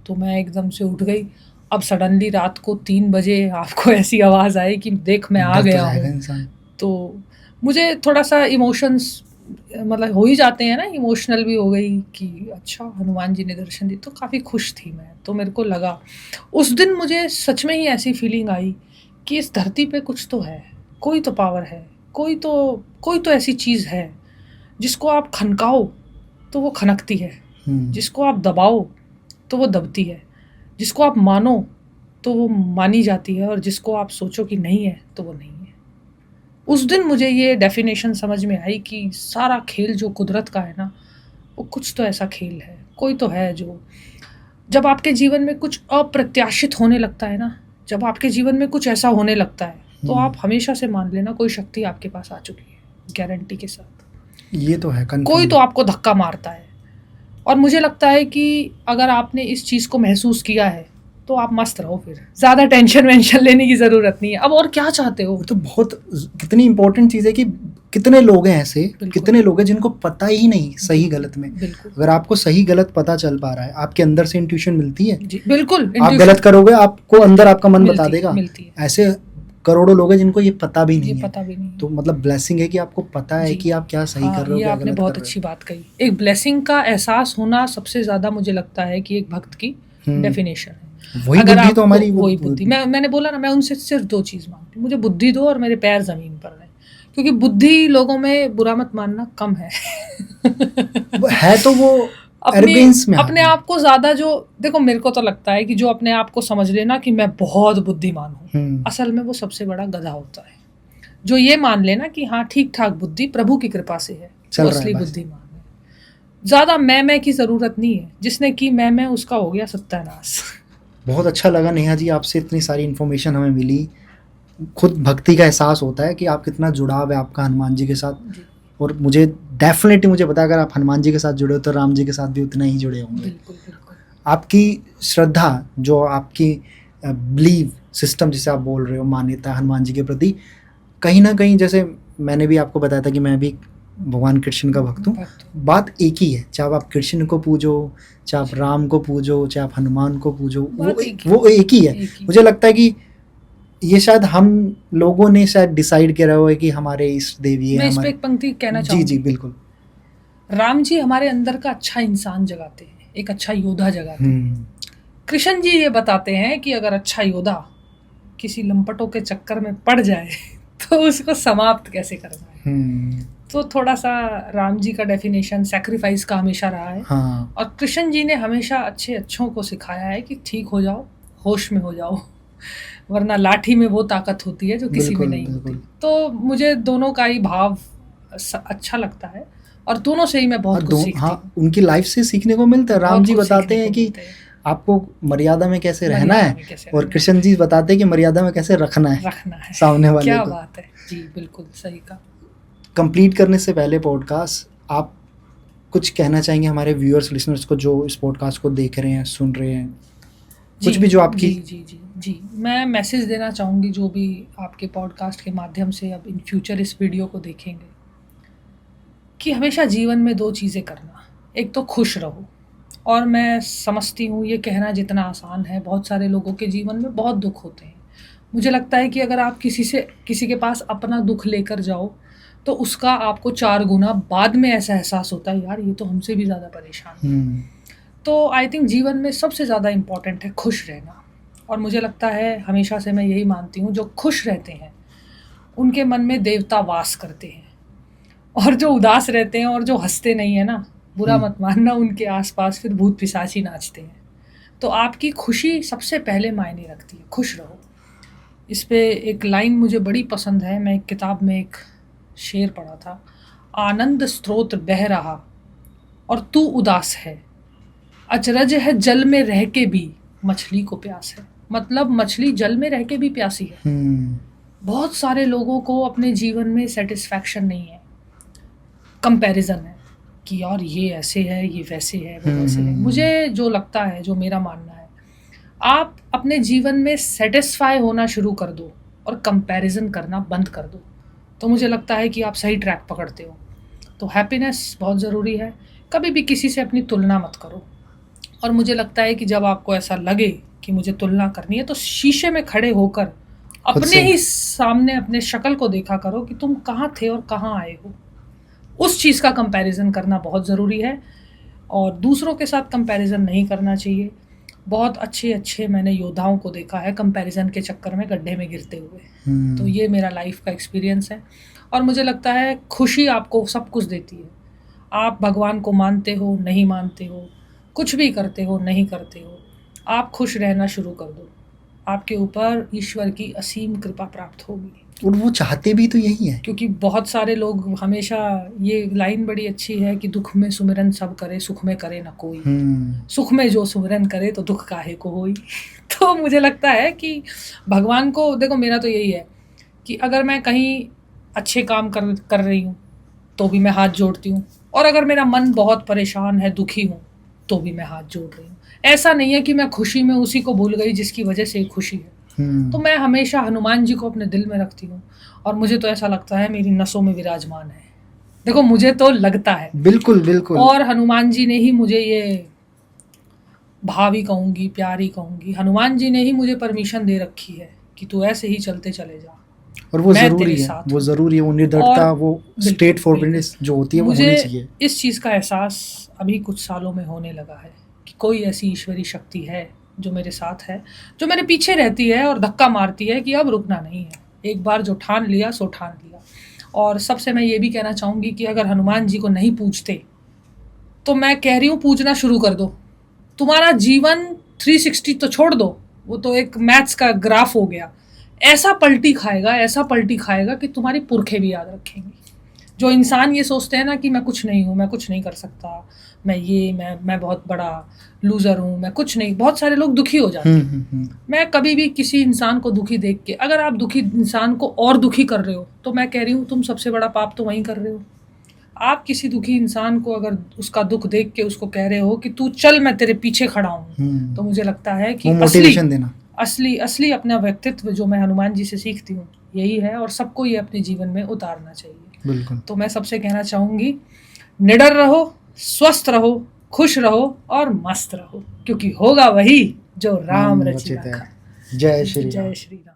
तो मैं एकदम से उठ गई। अब सडनली रात को 3 बजे आपको ऐसी आवाज़ आई कि देख मैं आ डर तो गया जाएगा हूँ, इंसान। तो मुझे थोड़ा सा इमोशंस मतलब हो ही जाते हैं ना, इमोशनल भी हो गई कि अच्छा हनुमान जी ने दर्शन दी, तो काफ़ी खुश थी मैं। तो मेरे को लगा उस दिन, मुझे सच में ही ऐसी फीलिंग आई कि इस धरती पे कुछ तो है, कोई तो पावर है, कोई तो ऐसी चीज़ है जिसको आप खनकाओ तो वो खनकती है, जिसको आप दबाओ तो वो दबती है, जिसको आप मानो तो वो मानी जाती है, और जिसको आप सोचो कि नहीं है तो वो नहीं है। उस दिन मुझे ये डेफिनेशन समझ में आई कि सारा खेल जो कुदरत का है ना, वो कुछ तो ऐसा खेल है, कोई तो है जो, जब आपके जीवन में कुछ अप्रत्याशित होने लगता है ना, जब आपके जीवन में कुछ ऐसा होने लगता है, तो आप हमेशा से मान लेना कोई शक्ति आपके पास आ चुकी है, गारंटी के साथ। ये तो है, कोई तो आपको धक्का मारता है। और मुझे लगता है कि अगर आपने इस चीज़ को महसूस किया है तो आप मस्त रहो, फिर ज़्यादा टेंशन वेंशन लेने की ज़रूरत नहीं है। अब और क्या चाहते हो? वो तो बहुत कितनी इंपॉर्टेंट चीज़ है कि कितने लोग हैं ऐसे, कितने लोग हैं जिनको पता ही नहीं सही गलत में। अगर आपको सही गलत पता चल पा रहा है, आपके अंदर से इंट्यूशन मिलती है जी, बिल्कुल। आप गलत करोगे, आपको अंदर आपका मन बता देगा। ऐसे करोड़ों लोग हैं जिनको ये पता भी नहीं है। तो मतलब ब्लेसिंग है कि आपको पता है कि आप क्या सही कर रहे हो, ये आपने बहुत अच्छी बात कही। एक ब्लेसिंग का एहसास होना सबसे ज्यादा मुझे लगता है कि एक भक्त की डेफिनेशन है। वही बुद्धि तो हमारी, वही बुद्धि। मैंने बोला ना, मैं उनसे सिर्फ 2 चीज मांगती हूँ, मुझे बुद्धि दो और मेरे पैर जमीन पर रहे, क्योंकि बुद्धि लोगों में, बुरा मत मानना, कम है तो वो अपने आप को ज्यादा, जो देखो मेरे को तो लगता है कि जो अपने आप को समझ लेना कि मैं बहुत बुद्धिमान हूँ, असल में वो सबसे बड़ा गधा होता है। जो ये मान लेना कि हाँ ठीक ठाक बुद्धि प्रभु की कृपा से है, वो असली बुद्धिमान है। ज्यादा मैं की जरूरत नहीं है, जिसने की मैं उसका हो गया सत्यानाश। बहुत अच्छा लगा नेहा जी, आपसे इतनी सारी इन्फॉर्मेशन हमें मिली। खुद भक्ति का एहसास होता है कि आप कितना जुड़ाव है आपका हनुमान जी के साथ, और मुझे डेफिनेटली मुझे पता है अगर आप हनुमान जी के साथ जुड़े हो तो राम जी के साथ भी उतना ही जुड़े होंगे। बिल्कुल बिल्कुल। आपकी श्रद्धा, जो आपकी बिलीव सिस्टम जिसे आप बोल रहे हो, मान्यता हनुमान जी के प्रति, कहीं ना कहीं, जैसे मैंने भी आपको बताया था कि मैं भी भगवान कृष्ण का भक्त हूँ, बात एक ही है। चाहे आप कृष्ण को पूजो, चाहे आप राम को पूजो, चाहे आप हनुमान को पूजो, वो एक ही है। मुझे लगता है कि ये शायद हम लोगों ने शायद डिसाइड किया हुआ है कि हमारे इष्ट देवी है। मैं इस पे एक पंक्ति कहना चाहूँगी। जी बिल्कुल। राम जी हमारे अंदर का अच्छा इंसान जगाते हैं, एक अच्छा योद्धा जगाते हैं। कृष्ण जी ये बताते हैं कि अगर अच्छा योद्धा किसी लंपटों के चक्कर में पड़ जाए तो उसको समाप्त कैसे करना है। तो थोड़ा सा राम जी का डेफिनेशन सैक्रिफाइस का हमेशा रहा है। हाँ। और कृष्ण जी ने हमेशा अच्छों को सिखाया है कि ठीक हो जाओ, होश में हो जाओ, वरना लाठी में वो ताकत होती है जो किसी में नहीं होती। तो मुझे दोनों का ही भाव अच्छा लगता है, और दोनों से ही मैं बहुत कुछ सीखती हूँ। उनकी लाइफ से सीखने को मिलता है। राम जी बताते हैं कि आपको मर्यादा में कैसे रहना है, और कृष्ण जी बताते हैं कि मर्यादा में कैसे रखना है सामने वाले को। क्या बात है जी, बिल्कुल सही कहा। कंप्लीट करने से पहले पॉडकास्ट, आप कुछ कहना चाहेंगे हमारे व्यूअर्स लिसनर्स को जो इस पॉडकास्ट को देख रहे हैं, सुन रहे हैं, कुछ भी जो आपकी। जी मैं मैसेज देना चाहूँगी जो भी आपके पॉडकास्ट के माध्यम से अब इन फ्यूचर इस वीडियो को देखेंगे, कि हमेशा जीवन में 2 चीज़ें करना। एक तो खुश रहो, और मैं समझती हूँ ये कहना जितना आसान है, बहुत सारे लोगों के जीवन में बहुत दुख होते हैं। मुझे लगता है कि अगर आप किसी के पास अपना दुख लेकर जाओ तो उसका आपको 4 गुना बाद में ऐसा एहसास होता है, यार ये तो हमसे भी ज़्यादा परेशान है। तो आई थिंक जीवन में सबसे ज़्यादा इम्पॉर्टेंट है खुश रहना। और मुझे लगता है, हमेशा से मैं यही मानती हूँ, जो खुश रहते हैं उनके मन में देवता वास करते हैं, और जो उदास रहते हैं और जो हंसते नहीं है ना, बुरा मत मानना, उनके आसपास फिर भूत पिशाची नाचते हैं। तो आपकी खुशी सबसे पहले मायने रखती है, खुश रहो। इस पे एक लाइन मुझे बड़ी पसंद है, मैं एक किताब में एक शेर पढ़ा था, आनंद स्रोत बह रहा और तू उदास है, अचरज है जल में रह के भी मछली को प्यास है। मतलब मछली जल में रह के भी प्यासी है। बहुत सारे लोगों को अपने जीवन में सेटिस्फैक्शन नहीं है, कंपैरिजन है, कि यार ये ऐसे है, ये वैसे है, वो वैसे है। मुझे जो लगता है, जो मेरा मानना है, आप अपने जीवन में सेटिस्फाई होना शुरू कर दो और कंपैरिजन करना बंद कर दो, तो मुझे लगता है कि आप सही ट्रैक पकड़ते हो। तो हैप्पीनेस बहुत ज़रूरी है, कभी भी किसी से अपनी तुलना मत करो। और मुझे लगता है कि जब आपको ऐसा लगे कि मुझे तुलना करनी है, तो शीशे में खड़े होकर अपने ही सामने अपने शक्ल को देखा करो कि तुम कहाँ थे और कहाँ आए हो। उस चीज़ का कंपैरिजन करना बहुत ज़रूरी है और दूसरों के साथ कंपैरिजन नहीं करना चाहिए। बहुत अच्छे अच्छे मैंने योद्धाओं को देखा है कंपैरिजन के चक्कर में गड्ढे में गिरते हुए। तो ये मेरा लाइफ का एक्सपीरियंस है और मुझे लगता है खुशी आपको सब कुछ देती है। आप भगवान को मानते हो, नहीं मानते हो, कुछ भी करते हो, नहीं करते हो, आप खुश रहना शुरू कर दो, आपके ऊपर ईश्वर की असीम कृपा प्राप्त होगी। और वो चाहते भी तो यही है। क्योंकि बहुत सारे लोग हमेशा, ये लाइन बड़ी अच्छी है कि दुख में सुमिरन सब करे, सुख में करे ना कोई। सुख में जो सुमिरन करे तो दुख काहे को होई। तो मुझे लगता है कि भगवान को, देखो मेरा तो यही है कि अगर मैं कहीं अच्छे काम कर रही हूँ तो भी मैं हाथ जोड़ती हूँ, और अगर मेरा मन बहुत परेशान है, दुखी हूँ, तो भी मैं हाथ जोड़ रही हूँ। ऐसा नहीं है कि मैं खुशी में उसी को भूल गई जिसकी वजह से खुशी है। तो मैं हमेशा हनुमान जी को अपने दिल में रखती हूँ और मुझे तो ऐसा लगता है मेरी नसों में विराजमान है। देखो मुझे तो लगता है, बिल्कुल बिल्कुल। और हनुमान जी ने ही मुझे ये भावी कहूँगी, प्यारी कहूँगी, हनुमान जी ने ही मुझे परमिशन दे रखी है कि तू ऐसे ही चलते चले जा। और वो ज़रूरी है, वो ज़रूरी है, वो निर्दयता, वो स्ट्रेट फॉरवर्डनेस जो होती है वो होनी चाहिए। मुझे इस चीज़ का एहसास अभी कुछ सालों में होने लगा है कि कोई ऐसी ईश्वरी शक्ति है जो मेरे साथ है, जो मेरे पीछे रहती है और धक्का मारती है कि अब रुकना नहीं है, एक बार जो ठान लिया सो ठान लिया। और सबसे मैं ये भी कहना चाहूँगी कि अगर हनुमान जी को नहीं पूजते तो मैं कह रही हूँ पूजना शुरू कर दो। तुम्हारा जीवन 360 तो छोड़ दो, वो तो एक मैथ्स का ग्राफ हो गया, ऐसा पलटी खाएगा, ऐसा पलटी खाएगा कि तुम्हारी पुरखे भी याद रखेंगे। जो इंसान ये सोचते हैं ना कि मैं कुछ नहीं हूँ, मैं कुछ नहीं कर सकता, मैं बहुत बड़ा लूज़र हूँ, मैं कुछ नहीं, बहुत सारे लोग दुखी हो जाते हैं। मैं कभी भी किसी इंसान को दुखी देख के, अगर आप दुखी इंसान को और दुखी कर रहे हो तो मैं कह रही हूँ तुम सबसे बड़ा पाप तो वहीं कर रहे हो। आप किसी दुखी इंसान को अगर उसका दुख देख के उसको कह रहे हो कि तू चल मैं तेरे पीछे खड़ा हूँ, तो मुझे लगता है कि मोटिवेशन देना, असली अपना व्यक्तित्व जो मैं हनुमान जी से सीखती हूँ यही है, और सबको ये अपने जीवन में उतारना चाहिए। बिल्कुल। तो मैं सबसे कहना चाहूँगी, निडर रहो, स्वस्थ रहो, खुश रहो और मस्त रहो, क्योंकि होगा वही जो राम रचित है। जय श्री राम। जय श्री राम।